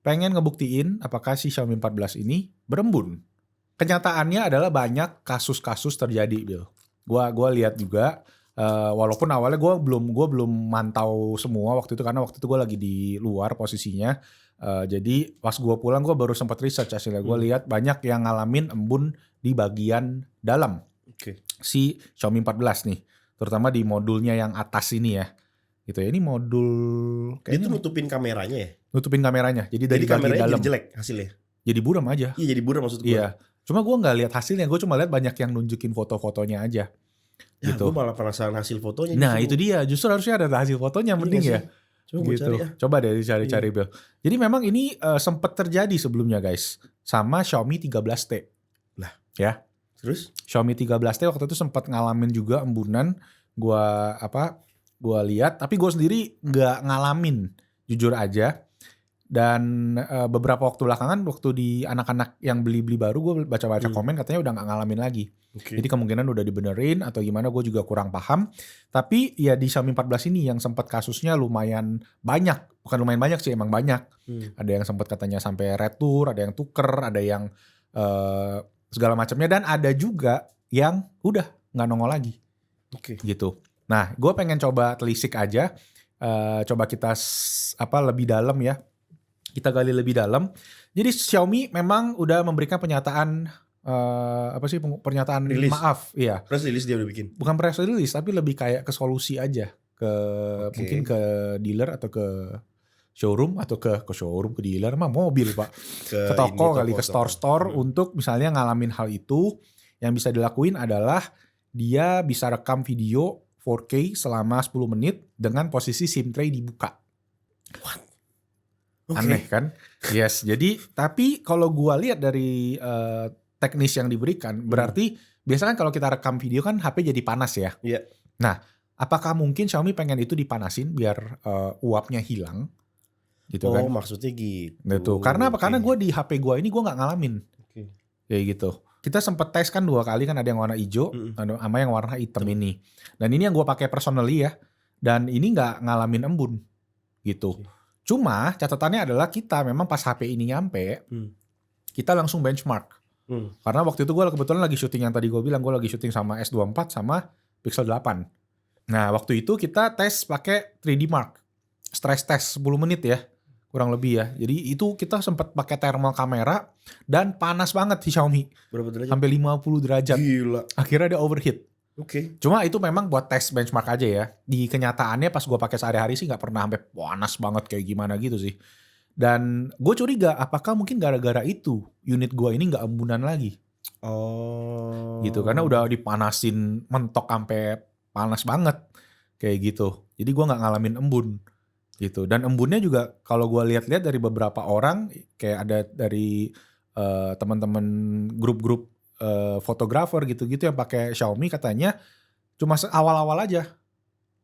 pengen ngebuktiin apakah si Xiaomi 14 ini berembun. Kenyataannya adalah banyak kasus-kasus terjadi, Bill. Gua lihat juga, walaupun awalnya gue belum mantau semua waktu itu karena waktu itu gue lagi di luar posisinya. Jadi pas gue pulang gue baru sempat research hasilnya. Gue lihat banyak yang ngalamin embun di bagian dalam si Xiaomi 14 nih, terutama di modulnya yang atas ini ya. Gitu ya, ini modul. Dia tuh nutupin kameranya ya? Nutupin kameranya. Jadi dari bagian dalam. Jadi jelek hasilnya. Jadi buram aja. Iya jadi buram maksud gue. Iya. Cuma gue nggak lihat hasilnya, gue cuma lihat banyak yang nunjukin foto-fotonya aja. Ya, gitu. Gue malah penasaran hasil fotonya. Nah itu dia, justru harusnya ada hasil fotonya, mending ya. Coba gitu. cari ya. Coba deh dicari-cari Bill. Jadi memang ini sempat terjadi sebelumnya guys, sama Xiaomi 13T. Lah, ya. Terus? Xiaomi 13T waktu itu sempat ngalamin juga embunan. Gua lihat, tapi gue sendiri nggak ngalamin, jujur aja. Dan beberapa waktu belakangan waktu di anak-anak yang beli baru gue baca-baca komen katanya udah gak ngalamin lagi. Jadi kemungkinan udah dibenerin atau gimana gue juga kurang paham. Tapi ya di Xiaomi 14 ini yang sempat kasusnya lumayan banyak. Bukan lumayan banyak sih, emang banyak. Ada yang sempat katanya sampai retur, ada yang tuker, ada yang segala macamnya, dan ada juga yang udah nggak nongol lagi. Gitu. Nah, gue pengen coba telisik aja, coba kita lebih dalam ya. Kita gali lebih dalam. Jadi Xiaomi memang udah memberikan pernyataan pernyataan release. Maaf, iya. Press release dia udah bikin. Bukan press release, tapi lebih kayak ke solusi aja, mungkin ke dealer atau ke showroom atau ke showroom, ke dealer mah mobil Pak. ke toko kali, ke store untuk misalnya ngalamin hal itu. Yang bisa dilakuin adalah dia bisa rekam video 4K selama 10 menit dengan posisi SIM tray dibuka. What? Aneh kan? Yes. Jadi tapi kalau gua lihat dari teknis yang diberikan, berarti biasanya kalau kita rekam video kan HP jadi panas ya. Iya. Nah, apakah mungkin Xiaomi pengen itu dipanasin biar uapnya hilang? Gitu kan? Oh, maksudnya gitu. Gitu. Karena apa? Karena gue di HP gue ini gue nggak ngalamin. Kayak gitu. Kita sempet tes kan 2 kali kan, ada yang warna hijau sama yang warna hitam ini. Dan ini yang gue pakai personally ya. Dan ini nggak ngalamin embun. Gitu. Cuma catatannya adalah kita memang pas HP ini nyampe, kita langsung benchmark. Karena waktu itu gue kebetulan lagi syuting yang tadi gue bilang, gue lagi syuting sama S24 sama Pixel 8. Nah waktu itu kita tes pakai 3D Mark. Stress test 10 menit ya. Kurang lebih ya. Jadi itu kita sempat pakai thermal kamera dan panas banget di Xiaomi. Berapa derajat? Sampai 50 derajat. Gila. Akhirnya dia overheat. Cuma itu memang buat tes benchmark aja ya. Di kenyataannya pas gue pakai sehari-hari sih nggak pernah sampai panas banget kayak gimana gitu sih. Dan gue curiga apakah mungkin gara-gara itu unit gue ini nggak embunan lagi. Oh. Gitu, karena udah dipanasin mentok sampai panas banget kayak gitu. Jadi gue nggak ngalamin embun. Gitu. Dan embunnya juga kalau gue lihat-lihat dari beberapa orang, kayak ada dari teman-teman grup-grup fotografer gitu-gitu yang pakai Xiaomi, katanya cuma awal-awal aja.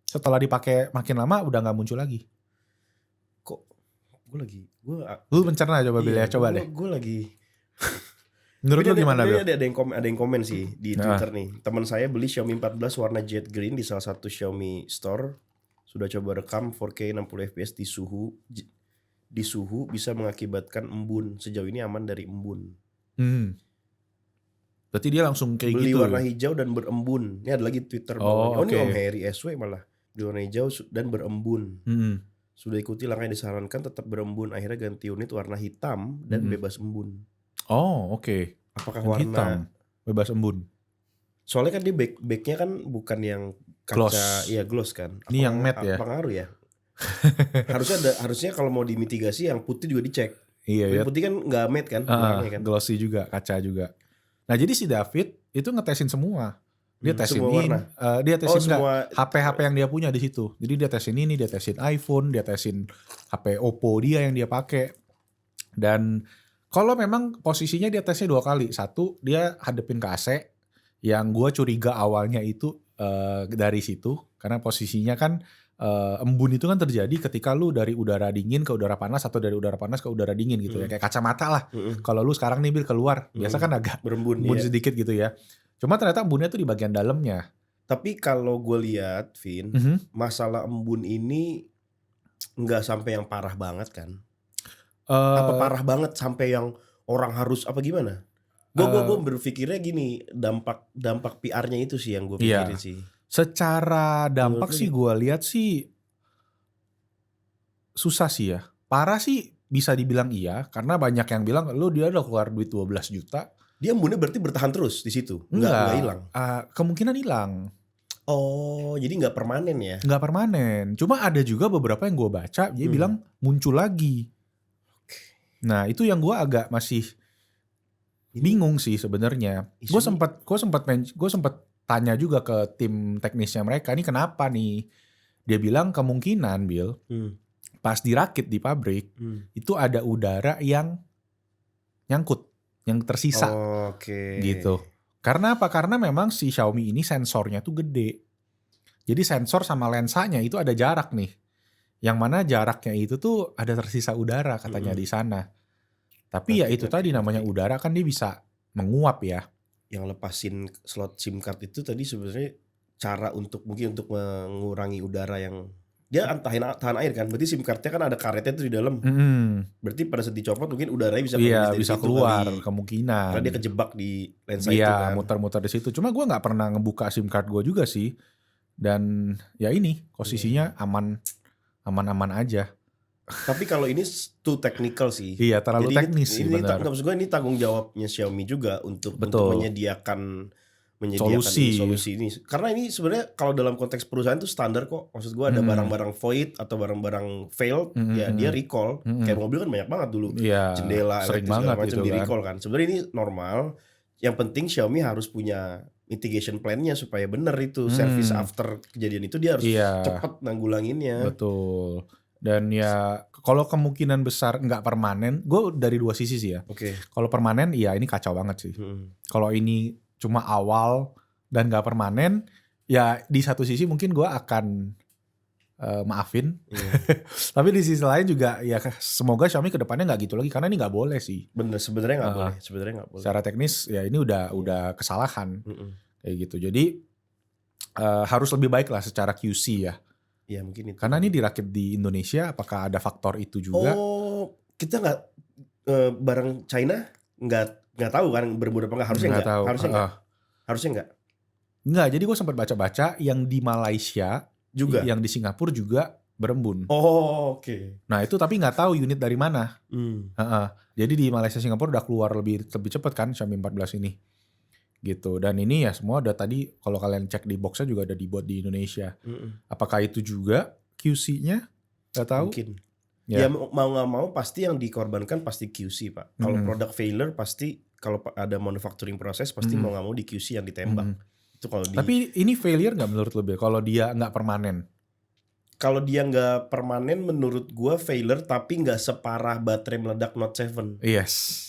Setelah dipakai makin lama udah nggak muncul lagi. Kok lu mencerna coba Billy ya, coba deh. Gue lagi. Menurut lu gimana Bil? Ada yang komen sih di Twitter nih. Teman saya beli Xiaomi 14 warna jet green di salah satu Xiaomi store. Sudah coba rekam 4K 60 fps di suhu bisa mengakibatkan embun. Sejauh ini aman dari embun. Berarti dia langsung kayak beli gitu. Beli warna hijau dan berembun. Ini ada lagi Twitter bawahnya. Ini Om Heri SW malah. Beli warna hijau dan berembun. Sudah ikuti langkah yang disarankan, tetap berembun. Akhirnya ganti unit warna hitam dan bebas embun. Oh oke. Apakah warna hitam bebas embun? Soalnya kan dia backnya kan bukan yang kaca, iya gloss kan. Ini yang matte ya. Pengaruh ya. harusnya kalau mau dimitigasi yang putih juga dicek. Iya ya. Putih kan nggak matte kan, kan. Glossy juga, kaca juga. Nah jadi si David itu ngetesin semua. Dia tesin dia tesin HP yang dia punya di situ. Jadi dia tesin ini, dia tesin iPhone, dia tesin HP Oppo dia yang dia pakai. Dan kalau memang posisinya dia tesnya 2 kali. Satu dia hadepin ke AC, yang gue curiga awalnya itu dari situ, karena posisinya kan embun itu kan terjadi ketika lu dari udara dingin ke udara panas atau dari udara panas ke udara dingin gitu ya, kayak kacamata lah. Kalau lu sekarang nih Bil keluar, biasa kan agak berembun sedikit gitu ya. Cuma ternyata embunnya tuh di bagian dalamnya. Tapi kalau gue lihat, Vin, masalah embun ini nggak sampai yang parah banget kan? Apa parah banget sampai yang orang harus apa gimana? Gue berpikirnya gini, dampak PR-nya itu sih yang gue pikirin sih. Secara dampak sih gue lihat sih susah sih ya. Parah sih bisa dibilang iya, karena banyak yang bilang dia udah keluar duit 12 juta. Dia embunnya berarti bertahan terus di situ? Nggak hilang? Kemungkinan hilang. Oh, jadi nggak permanen ya? Nggak permanen. Cuma ada juga beberapa yang gue baca, dia bilang muncul lagi. Nah itu yang gue agak masih bingung sih sebenarnya. Gue sempat tanya juga ke tim teknisnya mereka, ini kenapa nih? Dia bilang kemungkinan Bill, pas dirakit di pabrik, itu ada udara yang nyangkut, yang tersisa. Gitu. Karena apa? Karena memang si Xiaomi ini sensornya tuh gede. Jadi sensor sama lensanya itu ada jarak nih. Yang mana jaraknya itu tuh ada tersisa udara katanya di sana. Tapi ya itu tadi namanya udara kan dia bisa menguap ya. Yang lepasin slot SIM card itu tadi sebenarnya cara untuk mungkin untuk mengurangi udara yang dia tahan air kan. Berarti SIM cardnya kan ada karetnya tuh di dalam. Berarti pada saat dicopot mungkin udaranya bisa bisa keluar kemungkinan. Karena dia kejebak di lensa itu kan. Iya, muter-muter di situ. Cuma gue nggak pernah ngebuka SIM card gue juga sih. Dan ya ini posisinya aman-aman aja. Tapi kalau ini too technical sih. Iya, terlalu teknis sih benar. Maksud gue ini tanggung jawabnya Xiaomi juga untuk menyediakan solusi ini. Karena ini sebenarnya kalau dalam konteks perusahaan itu standar kok. Maksud gue ada barang-barang void atau barang-barang failed, ya dia recall. Kayak mobil kan banyak banget dulu. Jendela, sering segala banget macam di recall kan. Sebenarnya ini normal. Yang penting Xiaomi harus punya mitigation plan-nya supaya benar itu service after kejadian itu dia harus cepat nanggulanginnya. Betul. Dan ya kalau kemungkinan besar nggak permanen, gue dari dua sisi sih ya. Kalau permanen ya ini kacau banget sih. Kalau ini cuma awal dan nggak permanen, ya di satu sisi mungkin gue akan maafin. Tapi di sisi lain juga ya semoga Xiaomi kedepannya nggak gitu lagi karena ini nggak boleh sih. Bener, sebenarnya nggak boleh. Secara teknis ya ini udah kesalahan kayak gitu. Jadi harus lebih baik lah secara QC ya. Ya mungkin itu. Karena ini dirakit di Indonesia, apakah ada faktor itu juga? Oh, kita nggak barang China nggak tahu kan bermudah apa nggak? Harusnya nggak. Nggak. Jadi gue sempat baca-baca yang di Malaysia juga, yang di Singapura juga berembun. Oh, oke. Nah itu tapi nggak tahu unit dari mana. Jadi di Malaysia Singapura udah keluar lebih cepat kan Xiaomi 14 ini. Gitu. Dan ini ya semua udah tadi kalau kalian cek di boxnya juga ada dibuat di Indonesia. Apakah itu juga QC-nya? Gak tahu. Mungkin. Ya mau gak mau pasti yang dikorbankan pasti QC Pak. Kalau produk failure pasti kalau ada manufacturing proses pasti mau gak mau di QC yang ditembak. Itu kalau Tapi ini failure gak menurut lo? Kalau dia gak permanen? Kalau dia gak permanen menurut gue failure tapi gak separah baterai meledak Note 7. Yes.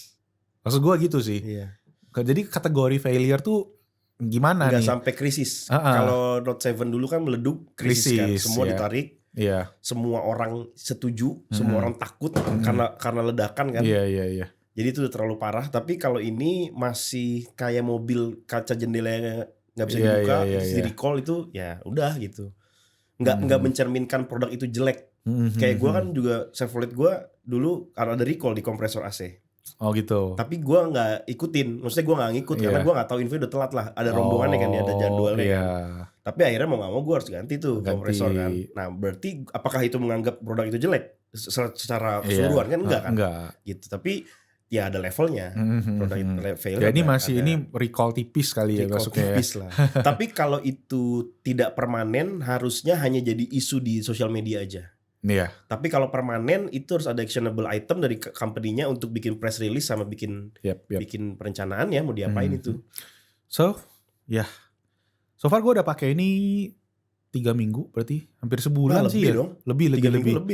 Maksud gue gitu sih. Iya. Jadi kategori failure tuh gimana nih? Nggak sampai krisis. Kalau Note 7 dulu kan meleduk krisis kan. Semua ditarik. Semua orang setuju. Semua orang takut karena ledakan kan. Iya. Jadi itu udah terlalu parah. Tapi kalau ini masih kayak mobil kaca jendelanya nggak bisa dibuka, di recall itu ya udah gitu. Nggak mencerminkan produk itu jelek. Kayak gue kan juga Chevrolet gue dulu ada recall di kompresor AC. Oh gitu. Tapi gue nggak ikutin, maksudnya gue nggak ngikut karena gue nggak tahu info udah telat lah. Ada rombongannya kan, ada jadwalnya kan. Tapi akhirnya mau nggak mau gue harus ganti tuh kompresor kan. Nah berarti apakah itu menganggap produk itu jelek secara keseluruhan kan enggak kan? Enggak. Gitu. Tapi ya ada levelnya. Produk itu fail. Ya ini masih ini recall tipis kali ya masuknya. Tipis lah. Tapi kalau itu tidak permanen harusnya hanya jadi isu di sosial media aja. Iya. Tapi kalau permanen itu harus ada actionable item dari company-nya untuk bikin press release sama bikin perencanaan ya mau diapain itu. So far gue udah pakai ini 3 minggu berarti hampir sebulan sih ya. Dong. Lebih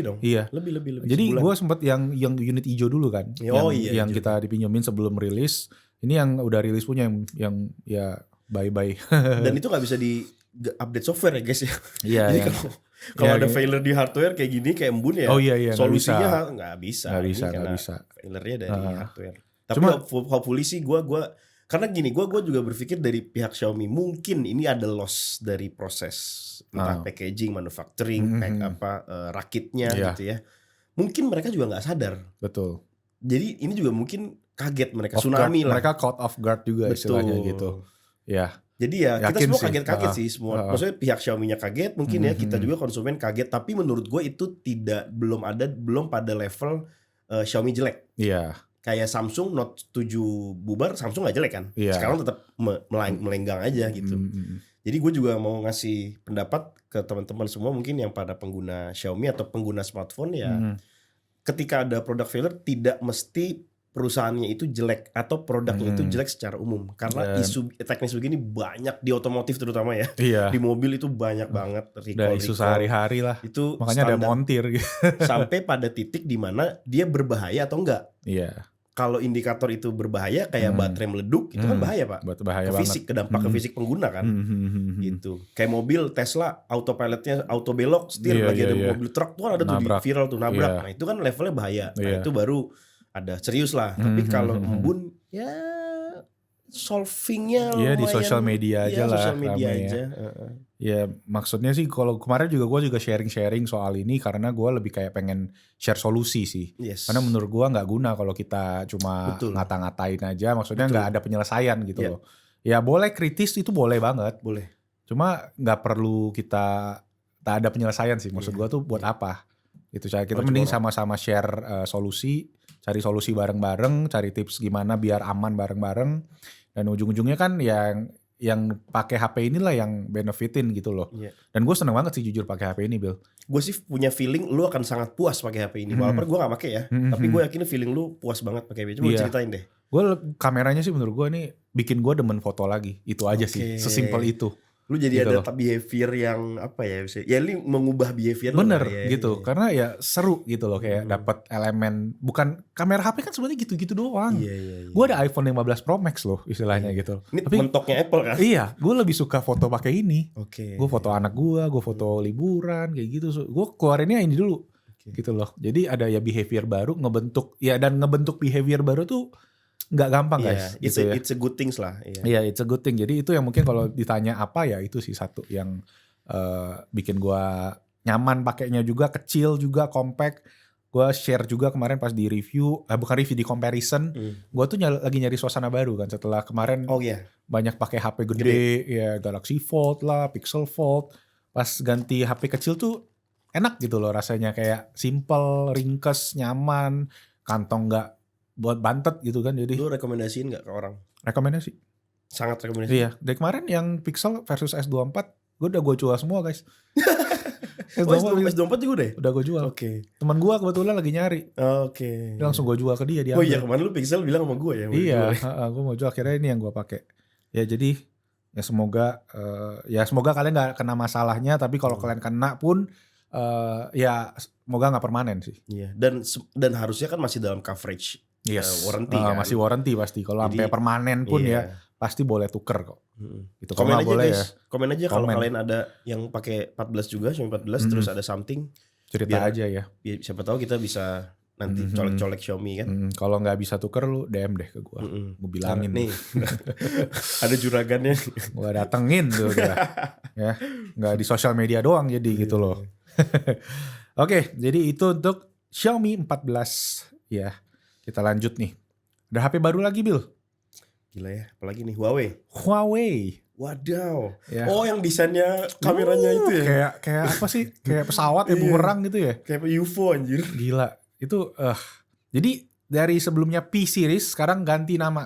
dong. Iya. Lebih. Jadi gue sempet yang unit hijau dulu kan. Yang kita dipinjemin sebelum rilis. Ini yang udah rilis punya yang ya bye. Dan itu nggak bisa di update software ya guys ya. Iya. Jadi kalau ada failure di hardware kayak gini kayak embun ya. Solusinya nggak bisa. Failure-nya dari hardware. Tapi hopefully sih gue karena gini gue juga berpikir dari pihak Xiaomi mungkin ini ada loss dari proses entah packaging, manufacturing, rakitnya gitu ya. Mungkin mereka juga nggak sadar. Betul. Jadi ini juga mungkin kaget mereka tsunami lah. Mereka caught off guard juga istilahnya gitu. Ya. Jadi ya kita semua kaget-kaget sih semua. Maksudnya pihak Xiaomi-nya kaget, mungkin ya kita juga konsumen kaget. Tapi menurut gue itu belum pada level Xiaomi jelek. Iya. Kayak Samsung Note 7 bubar, Samsung nggak jelek kan? Sekarang tetap melenggang aja gitu. Jadi gue juga mau ngasih pendapat ke teman-teman semua mungkin yang pada pengguna Xiaomi atau pengguna smartphone ya. Ketika ada produk failure tidak mesti perusahaannya itu jelek atau produknya itu jelek secara umum karena isu teknis begini banyak di otomotif terutama ya. Di mobil itu banyak banget recall isu sehari-hari lah. Itu makanya ada montir gitu. Sampai pada titik di mana dia berbahaya atau enggak. Kalau indikator itu berbahaya kayak baterai meleduk itu kan bahaya Pak. Bahaya fisik, dampak ke fisik pengguna kan. Gitu. Kayak mobil Tesla autopilotnya auto belok setir lagi ada mobil truk tuh kan ada tuh di viral tuh nabrak. Nah itu kan levelnya bahaya. Nah itu baru ada serius lah. Tapi kalau embun ya solvingnya Iya lumayan. di sosial media aja lah. Sosial media aja. Ya maksudnya sih kalau kemarin juga gue juga sharing soal ini karena gue lebih kayak pengen share solusi sih. Yes. Karena menurut gue nggak guna kalau kita cuma ngata-ngatain aja, maksudnya nggak ada penyelesaian gitu loh. Ya boleh kritis itu boleh banget. Boleh. Cuma nggak perlu kita tak ada penyelesaian sih. Maksud gue tuh buat apa? Itu kita mending sama-sama share solusi, cari solusi bareng-bareng, cari tips gimana biar aman bareng-bareng. Dan ujung-ujungnya kan yang pakai HP inilah yang benefitin gitu loh. Dan gue seneng banget sih jujur pakai HP ini, Bill. Gue sih punya feeling lu akan sangat puas pakai HP ini. Walaupun gue gak pakai ya, tapi gue yakin feeling lu puas banget pakai HP. Coba ceritain deh. Gue kameranya sih menurut gue nih bikin gue demen foto lagi. Itu aja sih, sesimpel itu. Lu jadi gitu ada behavior yang apa ya, ya ini mengubah behavior. Bener gitu, karena ya seru gitu loh kayak dapat elemen. Bukan kamera HP kan sebenarnya gitu-gitu doang. Gue ada iPhone 15 Pro Max loh istilahnya gitu. Ini tapi, mentoknya Apple kan? Iya, gue lebih suka foto pakai ini. Gue foto anak gue foto liburan kayak gitu. Gue keluarinnya ini dulu gitu loh. Jadi ada ya behavior baru ngebentuk ya, dan ngebentuk behavior baru tuh nggak gampang guys. It's a good things lah. Iya, it's a good thing. Jadi itu yang mungkin kalau ditanya apa ya itu sih satu yang bikin gue nyaman pakainya, juga kecil juga compact. Gue share juga kemarin pas di review, bukan review, di comparison. Gue tuh lagi nyari suasana baru kan setelah kemarin banyak pakai HP gede ya, Galaxy Fold lah, Pixel Fold. Pas ganti HP kecil tuh enak gitu loh rasanya, kayak simple, ringkes, nyaman, kantong nggak buat bantet gitu kan. Jadi lu rekomendasiin gak ke orang? Rekomendasi. Sangat rekomendasi. Iya, dari kemarin yang Pixel versus S24 gue jual semua guys. S24 juga deh? Udah gue jual. Teman gue kebetulan lagi nyari. Dia langsung gue jual ke dia. Oh iya, kemarin lu Pixel bilang sama gue ya? Iya, gue mau jual, akhirnya ini yang gue pakai. Ya jadi ya semoga kalian gak kena masalahnya, tapi kalau kalian kena pun ya semoga gak permanen sih. Iya, dan harusnya kan masih dalam coverage. Warranty kan? Masih warranty pasti. Kalau sampai permanen pun ya pasti boleh tuker kok. Gitu. Komen aja boleh guys. Komen aja kalau kalian ada yang pakai 14 juga, Xiaomi 14 terus ada something. Cerita aja ya. Siapa tahu kita bisa nanti colek-colek Xiaomi kan. Kalau nggak bisa tuker lu DM deh ke gue. Gue bilangin nih. Ada juragannya. Gue datengin tuh dia. Ya, nggak di sosial media doang jadi gitu loh. Oke, jadi itu untuk Xiaomi 14 ya. Kita lanjut nih. Ada HP baru lagi, Bill. Gila ya, apalagi nih Huawei. Wadaw. Ya. Oh, yang desainnya kameranya itu ya. Kayak apa sih? Kayak pesawat ya, bumerang gitu ya. Kayak UFO anjir. Gila. Itu jadi dari sebelumnya P series sekarang ganti nama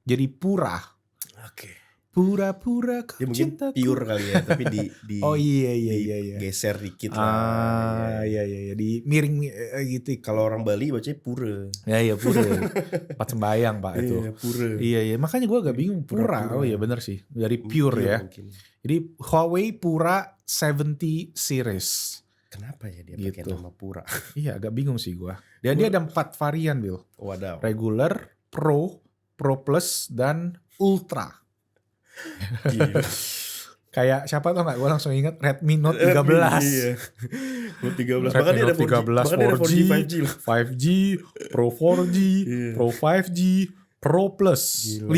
jadi Pura. Pura-pura kau cintaku. Mungkin pure kali ya, tapi di oh iya. Geser dikit lah. Iya. Di miring gitu. Kalau orang Bali bacanya pura. Iya pura. Tempat sembayang Pak itu. Iya, pura. Iya. Makanya gue agak bingung pura. Oh iya benar sih. Dari pure ya. Mungkin. Jadi Huawei Pura 70 series. Kenapa ya dia pakai nama Pura? Iya agak bingung sih gue. Dan dia ada 4 varian, Bill. Wadaw. Regular, Pro Plus, dan Ultra. Kayak siapa tau gak, gue langsung ingat Redmi Note 13. Iya. Note 13. Bahkan dia ada 4G, 5G, Pro 4G, Pro 5G, Pro Plus. 5.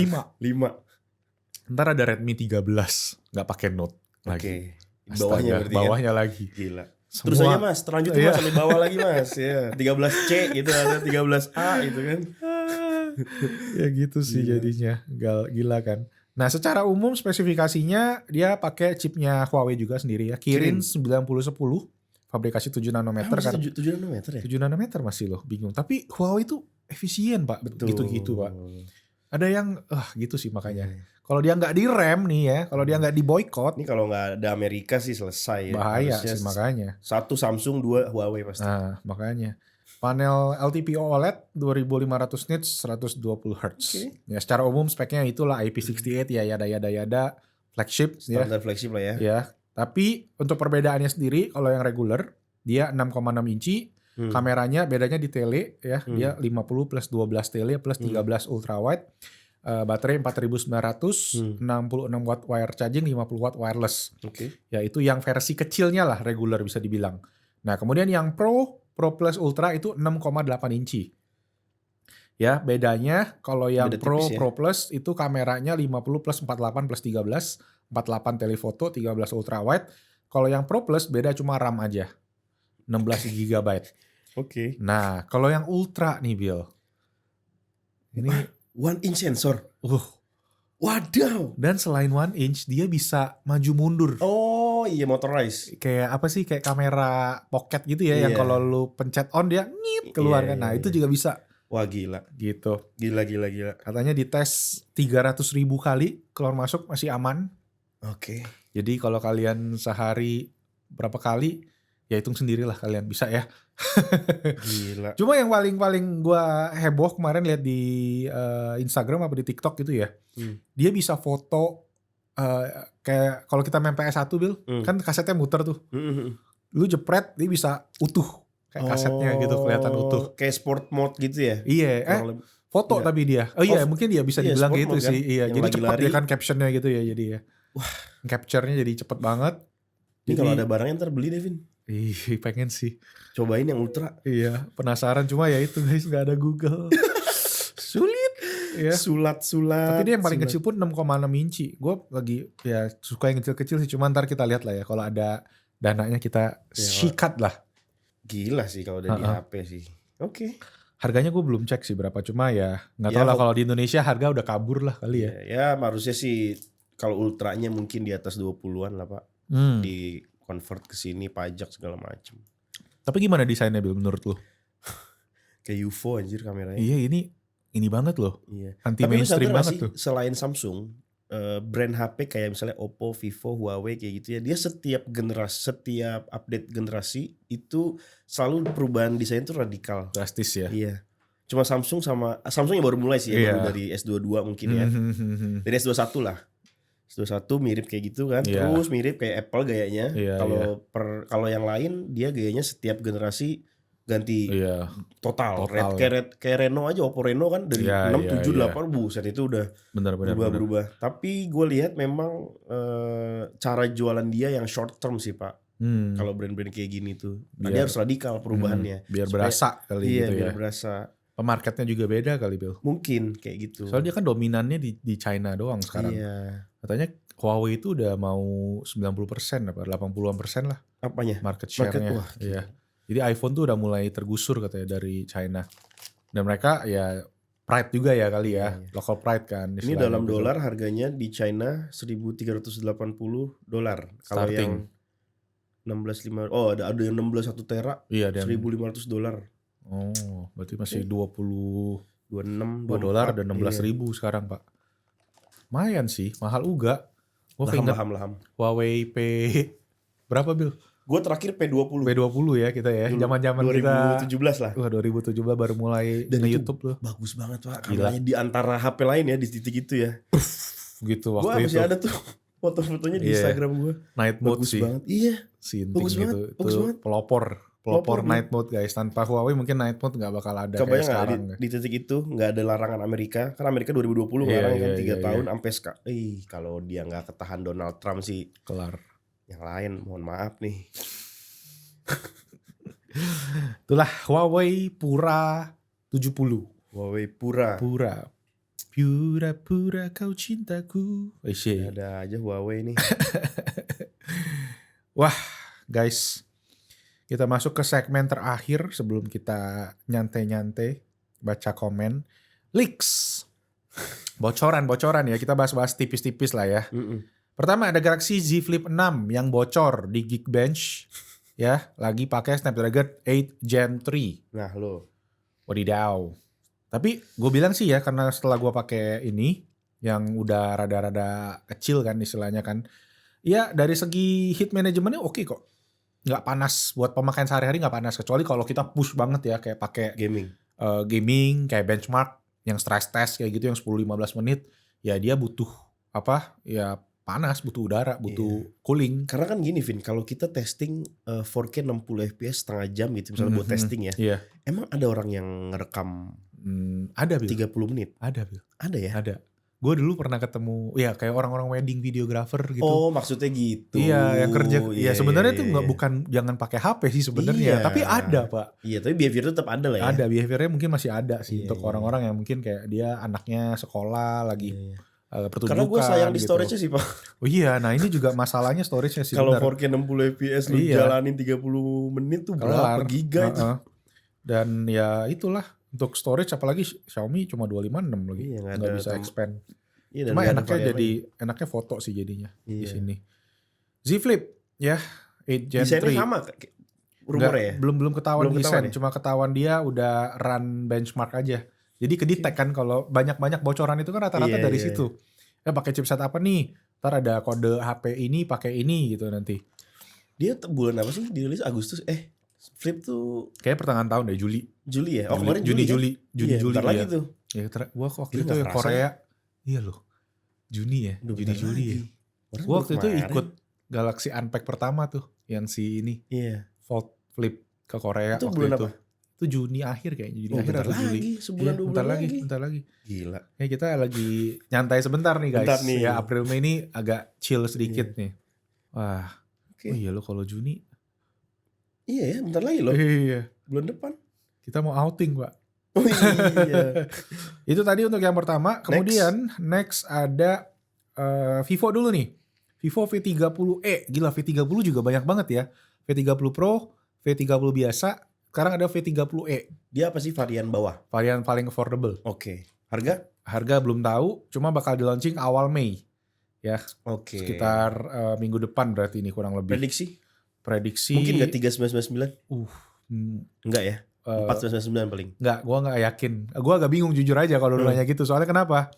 Ntar ada Redmi 13 gak pakai Note lagi. Bawahnya lagi. Gila. Semua. Terus aja mas, terlanjut mas sampai bawah lagi mas. Ya, 13C gitu, ada 13A gitu kan. Ya gitu sih jadinya. Gila kan. Nah secara umum spesifikasinya dia pakai chipnya Huawei juga sendiri ya. Kirin 9010, fabrikasi 7 nanometer. 7 nanometer ya? 7 nanometer masih loh, bingung. Tapi Huawei itu efisien Pak, gitu-gitu Pak. Ada yang gitu sih makanya. Kalau dia nggak direm nih ya, kalau dia nggak diboykot. Ini kalau nggak ada Amerika sih selesai ya. Bahaya sih makanya. 1 Samsung, 2 Huawei pasti. Nah makanya. Panel LTPO OLED 2500 nits 120 Hz. Ya secara umum speknya itulah IP68 ya yada flagship standar flagship lah ya. Ya, tapi untuk perbedaannya sendiri kalau yang regular dia 6,6 inci, kameranya bedanya di tele ya, dia 50 plus 12 tele plus 13 ultra wide. Baterai 4900, 66 watt wire charging, 50 watt wireless. Ya itu yang versi kecilnya lah regular bisa dibilang. Nah, kemudian yang Pro Plus Ultra itu 6,8 inci. Ya, bedanya kalau yang Beda Pro, tipis ya. Pro Plus itu kameranya 50 plus 48 plus 13, 48 telefoto, 13 ultrawide. Kalau yang Pro Plus beda cuma RAM aja, 16 GB. Oke. Nah, kalau yang Ultra nih Bill, ini 1 inch sensor. Wadaw. Dan selain 1 inch dia bisa maju mundur. Oh iya, motorized. Kayak apa sih, kayak kamera pocket gitu ya, yang kalau lu pencet on dia ngip keluar kan. Nah, itu juga bisa. Wah gila. Gitu. Gila. Katanya dites 300.000 kali keluar masuk masih aman. Oke. Jadi kalau kalian sehari berapa kali, ya hitung sendirilah kalian bisa ya. Gila. Cuma yang paling gue heboh kemarin lihat di Instagram apa di TikTok gitu ya. Dia bisa foto kayak kalau kita main PS1 Bill, kan kasetnya muter tuh. Lu jepret dia bisa utuh. Kayak kasetnya gitu kelihatan utuh. Kayak sport mode gitu ya? Iya, foto tapi dia. Oh iya, mungkin dia bisa dibilang gitu kan? sih. Iya, yang jadi cepet dia kan captionnya gitu ya jadi ya. Wah, capture-nya jadi cepet banget. Ini kalau ada barangnya ntar beli Devin. Ih, pengen sih. Cobain yang Ultra. Iya, penasaran cuma ya itu guys gak ada Google. Sulit. Ya. Sulat. Tapi dia yang paling kecil pun 6,6 inci. Gue lagi ya suka yang kecil-kecil sih. Cuma ntar kita lihat lah ya. Kalau ada dananya kita sikat lah. Gila sih kalau udah di HP sih. Oke. Harganya gue belum cek sih berapa. Cuma ya gak tau lah kalau di Indonesia harga udah kabur lah kali ya. Ya harusnya sih kalau Ultranya mungkin di atas 20-an lah Pak. Di convert ke sini pajak segala macem. Tapi gimana desainnya Bill menurut lo? Kayak UFO anjir kameranya. Iya ini banget loh. Iya. Anti mainstream banget tuh. Selain Samsung, brand HP kayak misalnya Oppo, Vivo, Huawei kayak gitu ya, dia setiap update generasi itu selalu perubahan desain tuh radikal. Drastis ya. Iya. Cuma Samsung yang baru mulai sih ya, baru dari S22 mungkin ya. Dari S21 lah. S21 mirip kayak gitu kan. Terus mirip kayak Apple gayanya. Kalau yang lain dia gayanya setiap generasi ganti total. Kayak Reno aja, Oppo Reno kan dari 6, 7, 8 buset itu udah berubah. Tapi gue lihat memang cara jualan dia yang short term sih Pak. Kalau brand-brand kayak gini tuh, dia harus radikal perubahannya. Biar berasa kali gitu ya. Biar berasa. Pemarketnya juga beda kali Bill. Mungkin kayak gitu. Soalnya dia kan dominannya di China doang sekarang. Iya. Katanya Huawei itu udah mau 90% apa 80% lah. Apanya? Market share-nya. Iya. Jadi iPhone tuh udah mulai tergusur katanya dari China. Dan mereka ya pride juga ya kali ya. Local pride kan. Ini dalam dolar harganya di China $1.380. Kalau yang 16.500, ada yang 16 1 tera, $1.500. Oh, berarti masih 26 $2 dan 16.000 sekarang Pak. Lumayan sih, mahal juga. Gue keinget Huawei P berapa Bill? Gue terakhir P20 ya kita ya. Zaman-zaman 2017 lah. Wah 2017 baru mulai di YouTube loh. Bagus banget Pak. Kameranya di antara HP lain ya di titik itu ya. Gitu waktu gua itu. Gue masih ada tuh foto-fotonya di Instagram gue. Night mode bagus sih. Banget. Iya. Bagus gitu. Bagus banget. Pelopor night mode guys. Tanpa Huawei mungkin night mode gak bakal ada. Kebayang kayak sekarang. Di titik itu gak ada larangan Amerika. Karena Amerika 2020 ngelarang kan 3 tahun sampai sekarang. Kalau dia gak ketahan Donald Trump sih. Kelar. Yang lain mohon maaf nih. Itulah Huawei Pura 70. Huawei Pura kau cintaku. Ada aja Huawei nih. Wah guys, kita masuk ke segmen terakhir sebelum kita nyantai-nyantai baca komen. Leaks. Bocoran ya, kita bahas-bahas tipis-tipis lah ya. Pertama ada Galaxy Z Flip 6 yang bocor di Geekbench. Ya, lagi pakai Snapdragon 8 Gen 3. Nah lo. Wadidaw. Tapi gue bilang sih ya, karena setelah gue pakai ini yang udah rada-rada kecil kan istilahnya kan. Ya dari segi heat manajemennya oke kok. Nggak panas, buat pemakaian sehari-hari nggak panas. Kecuali kalau kita push banget ya, kayak pakai gaming, kayak benchmark, yang stress test kayak gitu yang 10-15 menit. Ya dia butuh panas, butuh udara, butuh cooling. Karena kan gini Vin, kalau kita testing 4K 60 fps setengah jam gitu misalnya buat testing ya. Emang ada orang yang ngerekam ada Bill. 30 menit? Ada Bill. Ada ya? Ada. Gue dulu pernah ketemu, ya kayak orang-orang wedding videographer gitu. Oh, maksudnya gitu. Iya, yang kerja. Ya sebenarnya tuh nggak, bukan jangan pakai HP sih sebenarnya, tapi ada Pak. Iya, tapi behavior tetap ada lah ya. Ada, behaviornya mungkin masih ada sih untuk orang-orang yang mungkin kayak dia anaknya sekolah lagi pertunjukan. Karena gue sayang di gitu. storage-nya sih Pak. Oh iya, nah ini juga masalahnya storage-nya sih. Kalau 4K 60 fps lu jalanin 30 menit tuh berapa giga itu. Dan ya itulah, untuk storage apalagi Xiaomi cuma 256 lagi. Iya, nggak bisa expand. Iya, cuma enaknya foto sih jadinya di sini. Z Flip ya, 8 Gen 3. Desainnya sama rumornya ya? Belum ketahuan desain, cuma ketahuan dia udah run benchmark aja. Jadi kedetek kan kalau banyak bocoran itu kan rata-rata dari situ. Ya pakai chipset apa nih? Ntar ada kode HP ini pakai ini gitu nanti. Dia bulan apa sih dirilis? Agustus? Flip tuh kayak pertengahan tahun deh, Juli ya? Oh kemarin Juli bentar lagi tuh. Ya waktu itu Korea. Iya loh, Juni ya, Juni ya. Gua waktu itu ikut Galaxy Unpack pertama tuh, yang si ini, Fold Flip ke Korea. Itu waktu bulan itu. apa? Itu Juni akhir kayaknya, Juni akhir atau Juli. Sebulan 2 bulan bentar lagi. Gila. Ya kita lagi nyantai sebentar nih guys. Bentar nih. Ya April Mei ini agak chill sedikit nih. Wah, oh iya loh kalau Juni. Iya ya, bentar lagi loh. Iya. Bulan depan. Kita mau outing Pak. Oh iya. Itu tadi untuk yang pertama. Kemudian next ada Vivo dulu nih. Vivo V30e. Gila, V30 juga banyak banget ya. V30 Pro, V30 biasa. Sekarang ada V30e. Dia apa sih varian bawah? Varian paling affordable. Oke. Harga? Harga belum tahu. Cuma bakal di launching awal Mei. Ya. Oke. Sekitar minggu depan berarti ini kurang lebih. Prediksi. Mungkin gak 3999? Enggak ya? 4999 paling. Enggak, gue gak yakin. Gue agak bingung jujur aja kalau nanya gitu. Soalnya kenapa?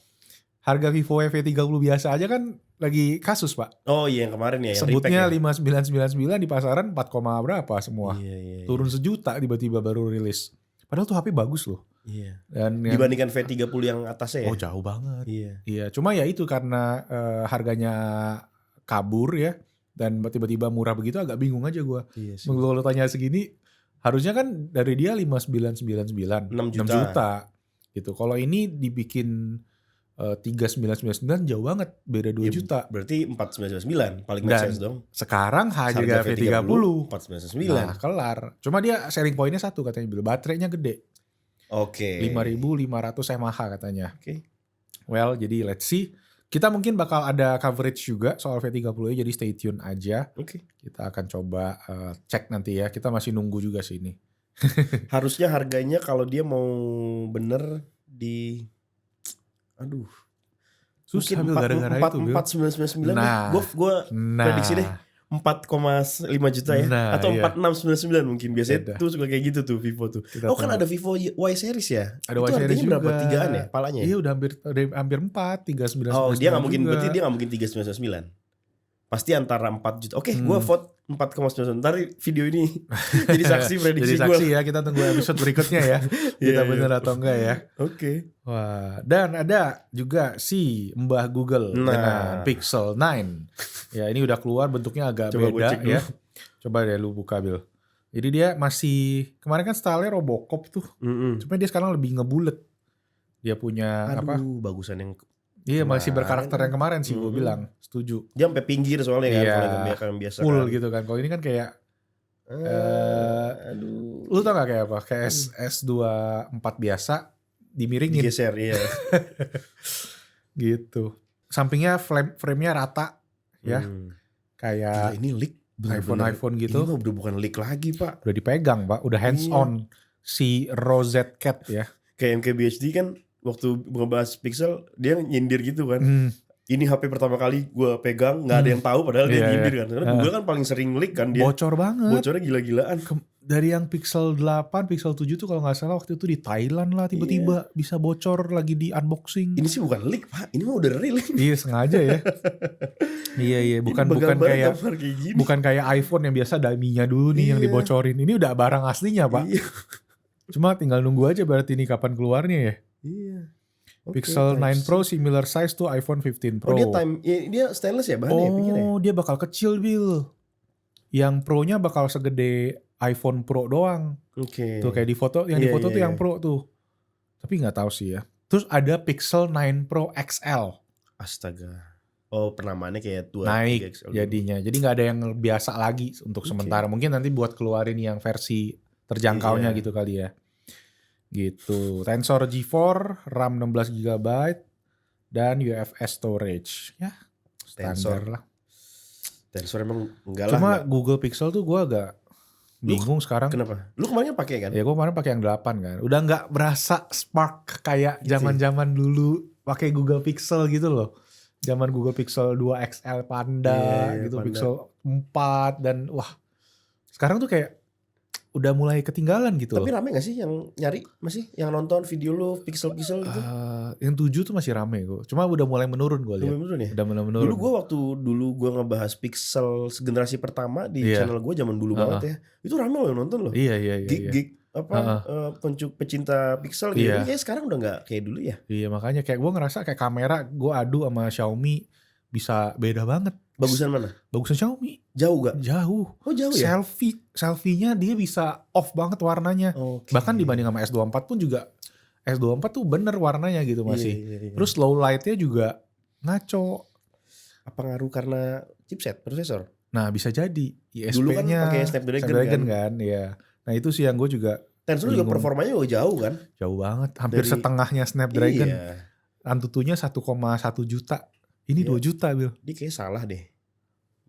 Harga Vivo V30 biasa aja kan lagi kasus Pak. Oh iya yang kemarin ya. Sebutnya 5999 di pasaran 4, berapa semua. Iya. Turun sejuta tiba-tiba baru rilis. Padahal tuh HP bagus loh. Iya. Dan dibandingkan V30 yang atasnya ya? Oh jauh banget. Iya. Cuma ya itu karena harganya kabur ya. Dan tiba-tiba murah begitu agak bingung aja gue. Iya sih. Kalau tanya segini, harusnya kan dari dia 5999. 6 juta. Gitu. Kalau ini dibikin 3999 jauh banget. Beda 2 juta. Berarti 4999 paling make sense dong. Sekarang harga V30 4999. Nah kelar. Cuma dia selling pointnya satu katanya. Baterainya gede. Oke. 5500 mAh katanya. Oke. Well jadi let's see. Kita mungkin bakal ada coverage juga soal V30 jadi stay tune aja. Oke. Kita akan coba cek nanti ya. Kita masih nunggu juga sih ini. Harusnya harganya kalau dia mau bener di susah gara-gara itu. 4999 gue prediksi deh 4,5 juta ya. Atau 4699 mungkin. Biasanya tuh suka kayak gitu tuh Vivo tuh. Kan ada Vivo Y series ya. Ada itu Y series juga. Berapa? 3an ya palanya? Iya udah hampir 4, 399. Oh dia gak mungkin, berarti dia gak mungkin 399. Pasti antara 4 juta. Oke, gue vote 4,99. Ntar video ini jadi saksi prediksi gue. Jadi saksi ya, kita tunggu episode berikutnya ya. Kita bener atau enggak ya. Oke. Wah, dan ada juga si Mbah Google dengan Pixel 9. Ya ini udah keluar bentuknya agak beda ya. Coba deh lu buka Bil. Jadi dia masih, kemarin kan stylenya Robocop tuh. Cuma dia sekarang lebih ngebulet. Dia punya bagusan yang iya masih berkarakter yang kemarin sih gue bilang. Setuju. Dia sampai pinggir soalnya kan. Yang biasa full kan. Gitu kan. Kalau ini kan kayak lu tau gak kayak apa? Kayak S24 biasa dimiringin. Digeser iya. Gitu. Sampingnya frame-nya rata ya. Kayak ini leak iPhone gitu. Ini udah bukan leak lagi Pak. Udah dipegang Pak. Udah hands on. Si Rosette Cat ya. Kayak MKBHD kan waktu ngebahas Pixel dia nyindir gitu kan. Ini HP pertama kali gue pegang nggak ada yang tahu padahal dia nyindir kan. Karena Google kan paling sering leak kan dia. Bocor banget. Bocornya gila-gilaan. Dari yang Pixel 8, Pixel 7 tuh kalau nggak salah waktu itu di Thailand lah tiba-tiba bisa bocor lagi di unboxing. Ini sih bukan leak Pak, ini mah udah real. Iya sengaja ya. Iya bukan kayak iPhone yang biasa dummy-nya dulu nih yang dibocorin. Ini udah barang aslinya Pak. Iya. Cuma tinggal nunggu aja berarti ini kapan keluarnya ya. Iya. Pixel 9 Pro similar size to iPhone 15 Pro. Oh dia stainless ya bahannya? Oh dia bakal kecil Bill. Yang Pro-nya bakal segede iPhone Pro doang. Oke. Tuh kayak di foto, yang di foto tuh yang Pro tuh. Tapi nggak tahu sih ya. Terus ada Pixel 9 Pro XL. Astaga. Oh, penamaannya kayak 2 naik XL jadinya. Jadi nggak ada yang biasa lagi untuk sementara. Mungkin nanti buat keluarin yang versi terjangkaunya gitu kali ya. Gitu. Tensor G4, RAM 16 GB dan UFS storage. Ya, standar lah. Tensor emang enggak lah. Cuma Google Pixel tuh gue agak bingung sekarang. Kenapa? Lu kemarin pakai kan? Ya gue kemarin pakai yang 8 kan. Udah nggak berasa spark kayak zaman-zaman dulu pakai Google Pixel gitu loh. Zaman Google Pixel 2 XL Panda gitu, Panda. Pixel 4 dan wah. Sekarang tuh kayak udah mulai ketinggalan gitu. Tapi rame gak sih yang nyari masih yang nonton video lu Pixel-Pixel gitu? Yang 7 tuh masih rame kok. Cuma udah mulai menurun gue lihat. Udah mulai menurun. Dulu gue ngebahas Pixel generasi pertama di channel gue zaman dulu banget ya. Itu rame loh yang nonton loh. Iya. Gig pecinta Pixel gitu. Kayak sekarang udah gak kayak dulu ya. Iya, makanya kayak gue ngerasa kayak kamera gue adu sama Xiaomi bisa beda banget. Bagusan mana? Bagusan Xiaomi. Jauh gak? Jauh. Oh jauh ya? Selfie-nya dia bisa off banget warnanya. Bahkan dibanding sama S24 pun juga S24 tuh bener warnanya gitu masih. Iya. Terus low light-nya juga ngaco. Apa ngaruh karena chipset, prosesor? Nah bisa jadi. ISP-nya dulu kan pakai Snapdragon kan. Ya. Nah itu sih yang gue juga. Tensor juga performanya jauh kan? Jauh banget. Hampir setengahnya Snapdragon. Iya. Antutunya 1,1 juta. Ini 2 juta, Bil. Dia kayaknya salah deh.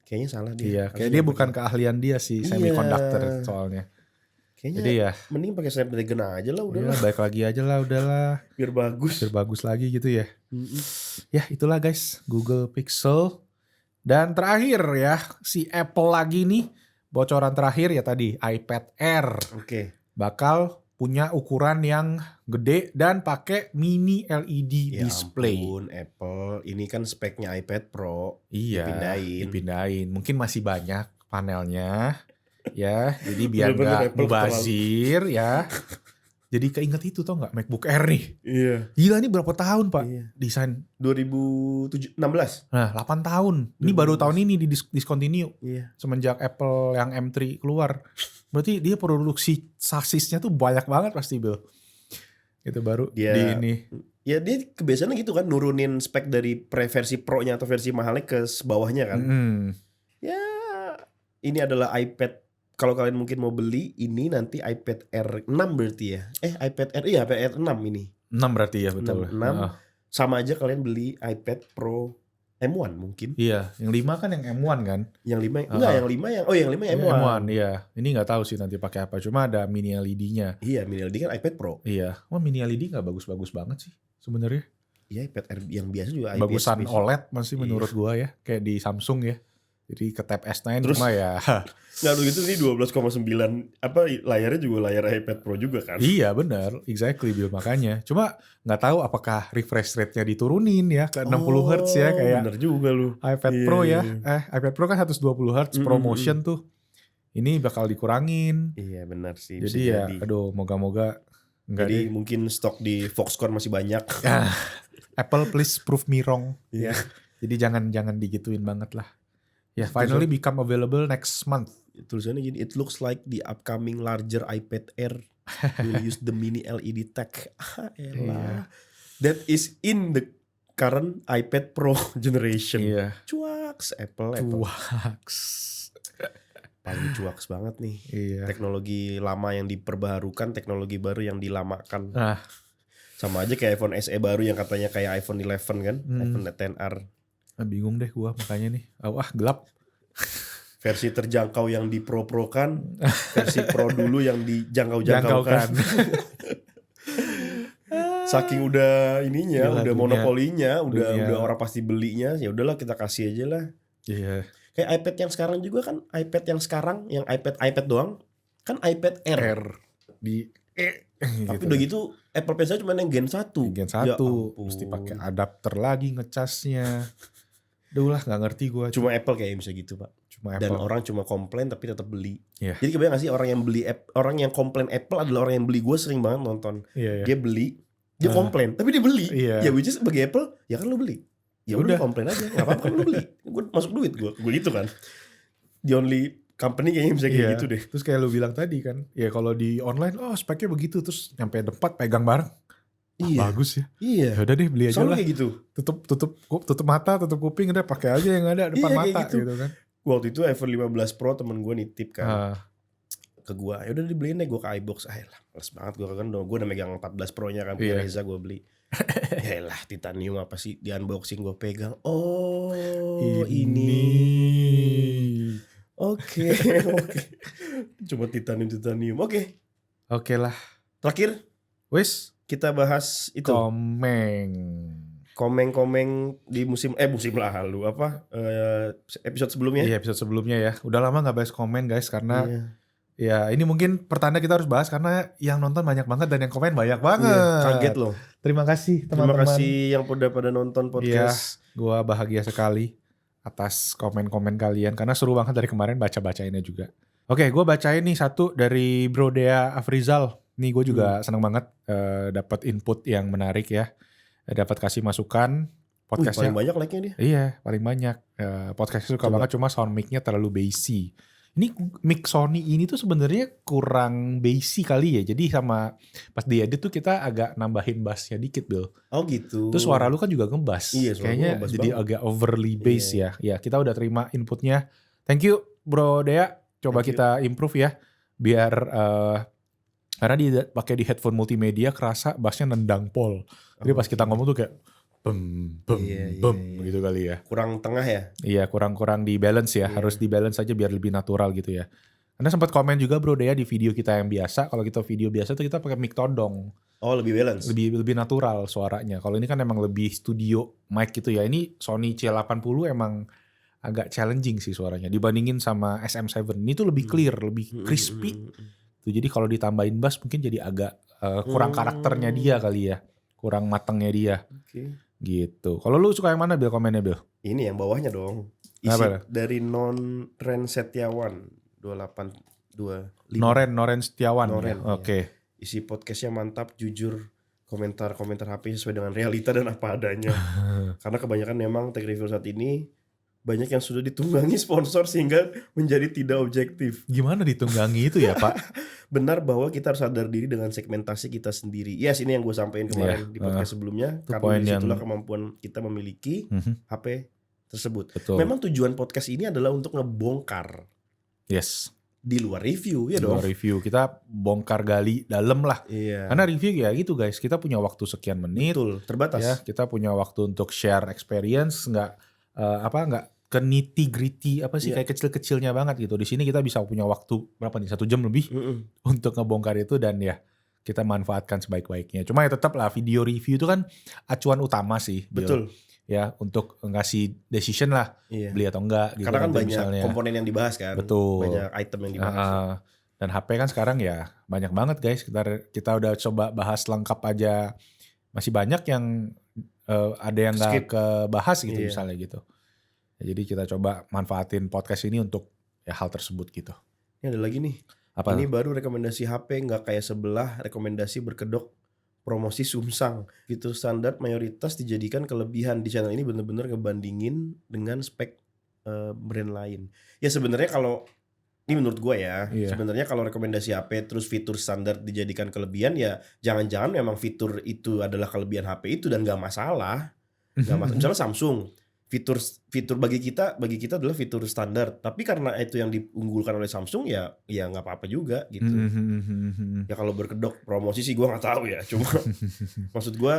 Kayaknya salah dia. Iya, kayak dia bukan keahlian dia sih, semiconductor soalnya. Kayaknya jadi ya mending pakai Snapdragon aja lah udah. Iya, baik lagi aja lah udahlah. Biar bagus lagi gitu ya. Ya, itulah guys, Google Pixel. Dan terakhir ya, si Apple lagi nih, bocoran terakhir ya tadi, iPad Air. Bakal punya ukuran yang gede dan pakai mini LED display. Ya ampun, Apple. Ini kan speknya iPad Pro. Iya, dipindahin. Mungkin masih banyak panelnya. Ya, jadi biar gak mubazir ya. Jadi keinget itu tau gak, MacBook Air nih. Iya. Gila ini berapa tahun Pak desain? 2016. Nah 8 tahun. Ini baru tahun ini di discontinue. Iya. Semenjak Apple yang M3 keluar. Berarti dia produksi sasisnya tuh banyak banget pasti Bill. Itu baru di ini. Ya dia kebiasaannya gitu kan, nurunin spek dari versi Pro-nya atau versi mahalnya ke bawahnya kan. Ya ini adalah iPad. Kalau kalian mungkin mau beli ini nanti iPad Air 6 berarti ya. iPad Air, iya iPad Air 6 ini. 6 berarti ya betul. 6. Sama aja kalian beli iPad Pro M1 mungkin. Iya, yang 5 kan yang M1 kan? Yang 5 enggak, yang 5 yang M1. M1 iya. Ini enggak tahu sih nanti pakai apa, cuma ada mini LED-nya. Iya, mini LED kan iPad Pro. Iya. Wah, mini LED enggak bagus-bagus banget sih sebenarnya. Iya, iPad Air yang biasa juga bagusan OLED masih menurut gua ya, kayak di Samsung ya. Jadi ke Tab S9 terus, cuma ya nggak begitu sih 12,9 layarnya juga layar iPad Pro juga kan. Iya benar, exactly Bill, makanya. Cuma nggak tahu apakah refresh rate-nya diturunin ya ke 60 Hz ya kayak. Bener juga lu. iPad Pro ya. iPad Pro kan 120 Hz ProMotion tuh. Ini bakal dikurangin. Iya benar sih. Jadi ya aduh moga-moga enggak jadi deh. Mungkin stok di Foxconn masih banyak. Apple please prove me wrong. Ya. Jadi jangan digituin banget lah. Ya, finally become available next month. Tulisannya gini, it looks like the upcoming larger iPad Air will use the mini LED tech. That is in the current iPad Pro generation. Cuaks, Apple. Cuaks. Paling cuaks banget nih. Teknologi lama yang diperbaharukan, teknologi baru yang dilamakan. Sama aja kayak iPhone SE baru yang katanya kayak iPhone 11 kan, iPhone XR. Bingung deh gua makanya nih. Gelap. Versi terjangkau yang dipro-prokan, versi Pro dulu yang dijangkau-jangkaukan. Saking udah ininya, udah monopolinya, udah orang pasti belinya, ya udahlah kita kasih aja lah. Iya. Kayak iPad yang sekarang juga kan, yang iPad doang, kan iPad Air. Tapi udah gitu Apple Pencil cuma yang Gen 1. Gen 1, ya mesti pakai adapter lagi ngecasnya. Udah nggak ngerti gue. Cuma Apple kayak bisa gitu Pak. Dan orang cuma komplain tapi tetap beli. Jadi kebayang gak sih orang yang komplain Apple adalah orang yang beli. Gue sering banget nonton. Dia beli, dia komplain, tapi dia beli. Ya which is sebagai Apple, ya kan lu beli. Ya udah komplain aja, nggak apa-apa kan lu beli. Gue masuk duit gue gitu kan. The only company kayaknya bisa kayak gitu deh. Terus kayak lu bilang tadi kan, ya kalau di online, speknya begitu, terus nyampe depan pegang barang. Bagus ya. Iya. Ya udah deh beli aja lah. Kayak gitu. Tutup mata, tutup kuping, udah pakai aja yang ada depan mata gitu kan. Waktu itu iPhone 15 Pro temen gue nitip kan. Ke gue, ya udah dibeliin deh gue ke iBox. Lah, males banget gue kan. Gue udah megang 14 Pro-nya kan, punya Reza gue beli. Yaelah, titanium apa sih, di unboxing gue pegang. Oh, ini. Oke. Coba titanium. Oke lah. Terakhir, kita bahas itu. Komeng di musim lalu episode sebelumnya. Iya, episode sebelumnya ya. Udah lama gak bahas komen guys karena ya ini mungkin pertanda kita harus bahas karena yang nonton banyak banget dan yang komen banyak banget. Kaget loh. Terima kasih teman-teman. Terima kasih yang udah pada nonton podcast. Iya, gue bahagia sekali atas komen-komen kalian karena seru banget dari kemarin baca-bacainnya juga. Oke, gue bacain nih satu dari Bro Dea Afrizal. Nih gue juga seneng banget dapat input yang menarik ya. Dapat kasih masukan. Podcastnya paling banyak like-nya dia. Iya, paling banyak. Podcastnya suka banget, cuma sound mic-nya terlalu bassy. Ini mic Sony ini tuh sebenarnya kurang bassy kali ya. Jadi sama pas diedit tuh kita agak nambahin bassnya dikit, Bill. Oh gitu. Terus suara lu kan juga ngebass. Iya, kayaknya jadi banget. Agak overly bass ya. Ya, kita udah terima inputnya. Thank you, Bro Dea. Coba kita improve ya. Biar karena pakai di headphone multimedia kerasa bassnya nendang pol. Jadi pas kita ngomong tuh kayak gitu kali ya. Kurang tengah ya? Iya, kurang di balance ya. Harus di balance aja biar lebih natural gitu ya. Karena sempat komen juga Bro Dea di video kita yang biasa. Kalau kita video biasa tuh kita pakai mic todong. Oh, lebih balance. Lebih natural suaranya. Kalau ini kan emang lebih studio mic gitu ya. Ini Sony C80 emang agak challenging sih suaranya dibandingin sama SM7. Ini tuh lebih clear, lebih crispy. Jadi kalau ditambahin bass mungkin jadi agak kurang karakternya dia kali ya. Kurang matangnya dia. Gitu. Kalau lu suka yang mana Bill komennya Bill? Ini yang bawahnya dong. Isi dari Noren Setiawan 2825. Noren Setiawan. Oke. Isi podcastnya mantap, jujur, komentar HP sesuai dengan realita dan apa adanya. Karena kebanyakan memang tech review saat ini banyak yang sudah ditunggangi sponsor sehingga menjadi tidak objektif. Gimana ditunggangi itu ya Pak? Benar bahwa kita harus sadar diri dengan segmentasi kita sendiri. Yes, ini yang gue sampaikan kemarin di podcast sebelumnya. Karena disitulah kemampuan kita memiliki HP tersebut. Betul. Memang tujuan podcast ini adalah untuk ngebongkar. Yes. Di luar review ya dong. Di luar review kita bongkar gali dalam lah. Iya. Karena review ya gitu guys. Kita punya waktu sekian menit. Betul, terbatas. Ya, kita punya waktu untuk share experience. Nggak ke nitty-gritty kayak kecil-kecilnya banget gitu. Di sini kita bisa punya waktu berapa nih 1 jam lebih untuk ngebongkar itu dan ya kita manfaatkan sebaik-baiknya. Cuma ya tetap lah video review itu kan acuan utama sih. Betul. Ya untuk ngasih decision lah beli atau enggak. Gitu. Karena kan banyak komponen yang dibahas kan. Betul. Banyak item yang dibahas. Dan HP kan sekarang ya banyak banget guys. Kita udah coba bahas lengkap aja. Masih banyak yang ada yang gak kebahas gitu misalnya gitu. Ya, jadi kita coba manfaatin podcast ini untuk ya hal tersebut gitu. Ini ada lagi nih. Apa? Ini baru rekomendasi HP nggak kayak sebelah rekomendasi berkedok promosi Sumsang. Fitur standar mayoritas dijadikan kelebihan di channel ini bener-bener ngebandingin dengan spek brand lain. Ya sebenarnya kalau ini menurut gue ya, sebenarnya kalau rekomendasi HP terus fitur standar dijadikan kelebihan ya jangan-jangan memang fitur itu adalah kelebihan HP itu dan nggak masalah. Misalnya Samsung. Fitur bagi kita adalah fitur standar, tapi karena itu yang diunggulkan oleh Samsung ya nggak apa-apa juga gitu. Ya kalau berkedok promosi sih gue nggak tahu ya, cuma maksud gue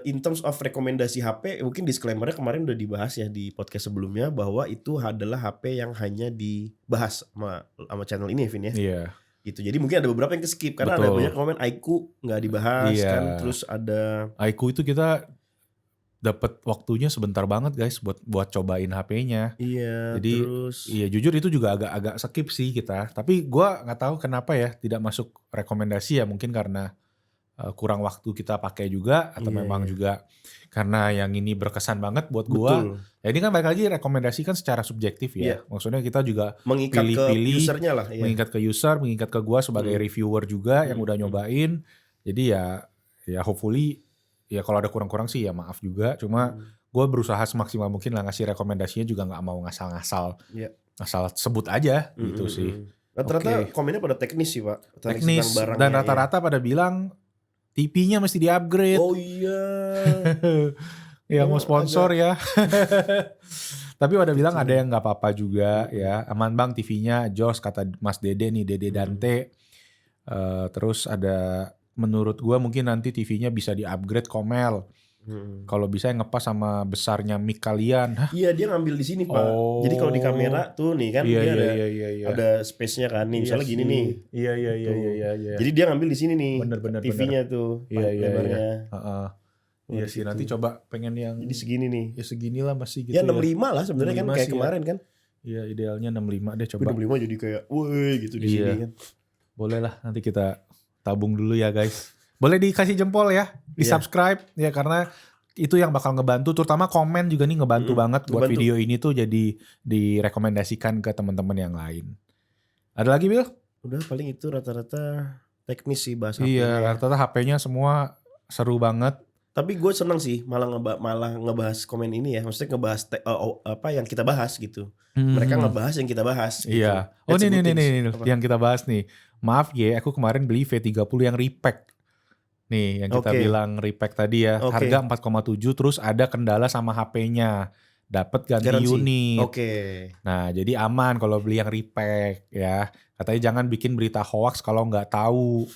in terms of rekomendasi HP mungkin disclaimer-nya kemarin udah dibahas ya di podcast sebelumnya bahwa itu adalah HP yang hanya dibahas sama channel ini Vin ya. Iya. Gitu. Jadi mungkin ada beberapa yang ke-skip karena ada banyak komen iQOO nggak dibahas kan, terus ada iQOO itu kita dapat waktunya sebentar banget guys buat cobain HP-nya. Iya. Jadi terus jujur itu juga agak skip sih kita. Tapi gue nggak tahu kenapa ya tidak masuk rekomendasi ya, mungkin karena kurang waktu kita pakai juga atau memang juga karena yang ini berkesan banget buat gue. Ya ini kan balik lagi rekomendasi kan secara subjektif ya. Maksudnya kita juga mengikat ke usernya lah. Mengikat ke user, mengikat ke gue sebagai reviewer juga yang udah nyobain. Jadi ya hopefully ya kalau ada kurang-kurang sih ya maaf juga. Cuma gue berusaha semaksimal mungkin lah ngasih rekomendasinya juga gak mau ngasal-ngasal. Asal sebut aja gitu sih. Rata-rata komennya pada teknis sih Pak. Teknis dan rata-rata pada bilang TV-nya mesti di-upgrade. Oh iya. Ya mau sponsor ya. Tapi udah bilang ada yang nggak apa-apa juga ya. Aman bang TV-nya, Jos kata Mas Dede nih, Dede Dante. Terus ada menurut gua mungkin nanti TV-nya bisa di-upgrade Komel. Kalau bisa yang ngepas sama besarnya mic kalian. Hah? Iya dia ngambil di sini Pak. Jadi kalau di kamera tuh nih kan dia ada space-nya kan nih. Misalnya gini nih. Iya. Jadi dia ngambil di sini nih. Bener. TV-nya tuh. Lebarnya. Iya sih nanti coba pengen yang jadi segini nih. Ya seginilah masih gitu ya. 65 lah sebenarnya kan kayak kemarin kan. Iya idealnya 65 deh coba. 65 jadi kayak woi gitu di sini kan. Boleh lah nanti kita tabung dulu ya guys. Boleh dikasih jempol ya, di subscribe ya karena itu yang bakal ngebantu, terutama komen juga nih ngebantu banget buat video ini tuh jadi direkomendasikan ke teman-teman yang lain. Ada lagi Bill? Udah paling itu rata-rata teknis sih bahasa. Iya rata-rata HP-nya semua seru banget. Tapi gue seneng sih malah ngebahas komen ini ya, maksudnya ngebahas apa yang kita bahas gitu. Mereka ngebahas yang kita bahas. Gitu. Iya. Oh nih yang kita bahas nih. Maaf ya, aku kemarin beli V30 yang repack. Nih yang kita bilang repack tadi ya, harga 4,7 terus ada kendala sama HP-nya. Dapat ganti unit. Nah, jadi aman kalau beli yang repack ya. Katanya jangan bikin berita hoax kalau nggak tahu.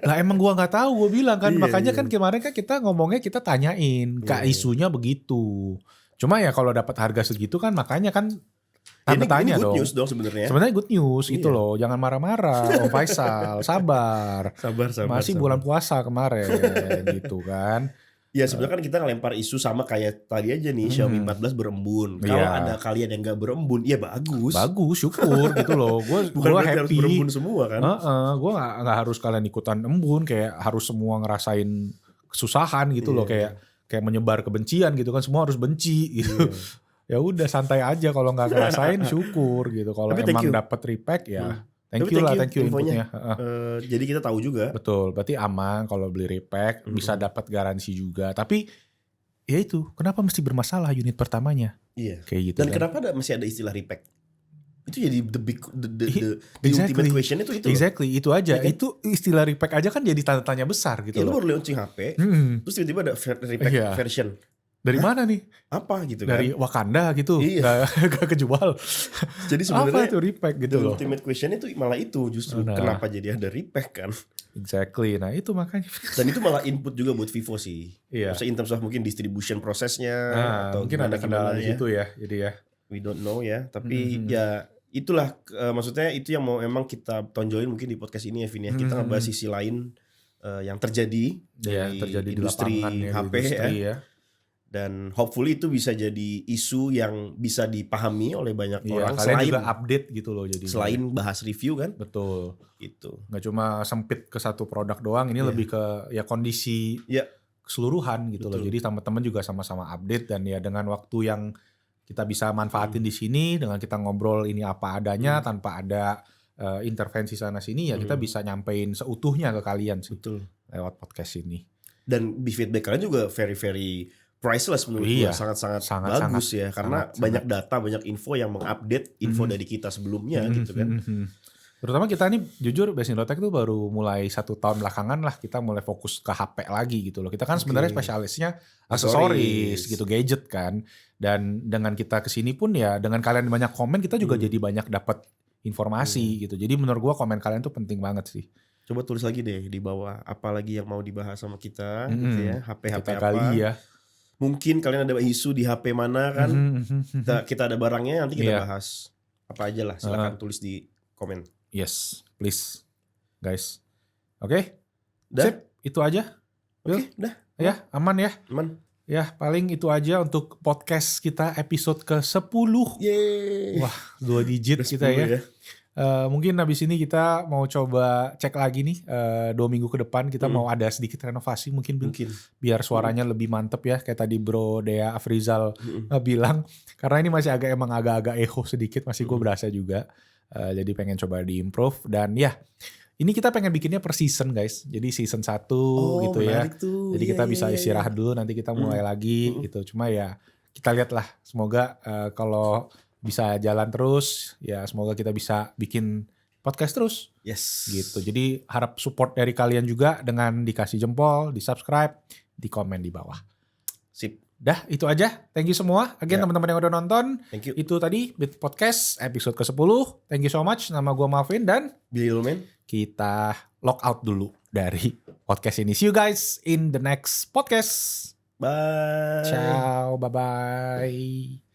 Lah emang gua nggak tahu, gua bilang kan. Makanya kan kemarin kan kita ngomongnya kita tanyain, Kak isunya begitu. Cuma ya kalau dapat harga segitu kan makanya kan tanda tanya dong. Ini good news dong sebenarnya. Sebenarnya good news itu loh. Jangan marah-marah Om Faisal, sabar. Masih bulan puasa kemarin gitu kan. Ya sebenarnya kan kita ngelempar isu sama kayak tadi aja nih Xiaomi 14 berembun. Kalau ada kalian yang gak berembun, ya bagus. Bagus, syukur gitu loh. Gue happy. Harus berembun semua kan. Gue gak harus kalian ikutan embun, kayak harus semua ngerasain kesusahan gitu loh, kayak menyebar kebencian gitu kan, semua harus benci gitu. Ya udah santai aja kalau nggak ngerasain syukur gitu. Kalau emang dapat repack ya. Thank you infonya. Jadi kita tahu juga. Betul, berarti aman kalau beli repack, bisa dapat garansi juga. Tapi ya itu, kenapa mesti bermasalah unit pertamanya? Iya. Kayak gitu. Dan kenapa masih ada istilah repack? Itu jadi the ultimate question itu. Exactly, itu aja. Ya kan? Itu istilah repack aja kan jadi tanda tanya besar gitu. Ya lu baru launching HP, terus tiba-tiba ada repack version. Dari mana nih? Apa gitu kan? Dari Wakanda gitu. Gak kejual. Jadi sebenarnya apa itu repack gitu loh. Ultimate question itu malah itu justru kenapa jadi ada repack kan? Exactly. Nah itu makanya. Dan itu malah input juga buat Vivo sih. Iya. Maksudnya in terms of mungkin distribution prosesnya atau mungkin ada kendala di situ ya. Jadi ya. We don't know ya. Tapi ya itulah maksudnya itu yang mau emang kita tonjolin mungkin di podcast ini ya Vin ya. Kita ngebahas sisi lain yang terjadi di industri HP ya. Dan hopefully itu bisa jadi isu yang bisa dipahami oleh banyak orang. Kalian juga update gitu loh jadi. Selain bahas review kan. Betul. Gitu. Gak cuma sempit ke satu produk doang. Ini lebih ke ya kondisi keseluruhan gitu loh. Jadi teman-teman juga sama-sama update. Dan ya dengan waktu yang kita bisa manfaatin di sini. Dengan kita ngobrol ini apa adanya tanpa ada intervensi sana sini. Ya kita bisa nyampein seutuhnya ke kalian sih. Betul. Lewat podcast ini. Dan di feedback kalian juga very priceless menurut gue, sangat-sangat bagus ya karena banyak data, banyak info yang mengupdate info dari kita sebelumnya gitu kan. Terutama kita nih jujur Basindotech tuh baru mulai 1 tahun belakangan lah kita mulai fokus ke HP lagi gitu loh. Kita kan sebenarnya spesialisnya aksesoris gitu, gadget kan. Dan dengan kita kesini pun ya dengan kalian banyak komen kita juga jadi banyak dapat informasi gitu. Jadi menurut gua komen kalian tuh penting banget sih. Coba tulis lagi deh di bawah apa lagi yang mau dibahas sama kita gitu ya. HP kita apa kali ya. Mungkin kalian ada isu di HP mana kan. Kita ada barangnya nanti kita bahas. Apa aja lah silakan tulis di komen. Yes, please guys. Oke. Sip, itu aja. Oke, dah. Ya, aman ya. Aman. Ya, paling itu aja untuk podcast kita episode ke-10. Yeay. Wah, 2 digit kita ya. Mungkin habis ini kita mau coba cek lagi nih 2 minggu ke depan kita mau ada sedikit renovasi mungkin biar suaranya lebih mantep ya kayak tadi Bro Dea Afrizal bilang karena ini masih agak-agak echo sedikit masih gue berasa juga jadi pengen coba diimprove dan ya ini kita pengen bikinnya per season guys jadi season 1 gitu ya jadi kita bisa istirahat dulu nanti kita mulai lagi gitu cuma ya kita lihat lah semoga kalau bisa jalan terus ya semoga kita bisa bikin podcast terus. Yes. Gitu. Jadi harap support dari kalian juga dengan dikasih jempol, di subscribe, di komen di bawah. Sip. Dah, itu aja. Thank you semua. Again teman-teman yang udah nonton. Thank you. Itu tadi Beat Podcast episode ke-10. Thank you so much. Nama gue Malvin dan Billy Lumen. Kita log out dulu dari podcast ini. See you guys in the next podcast. Bye. Ciao, bye-bye.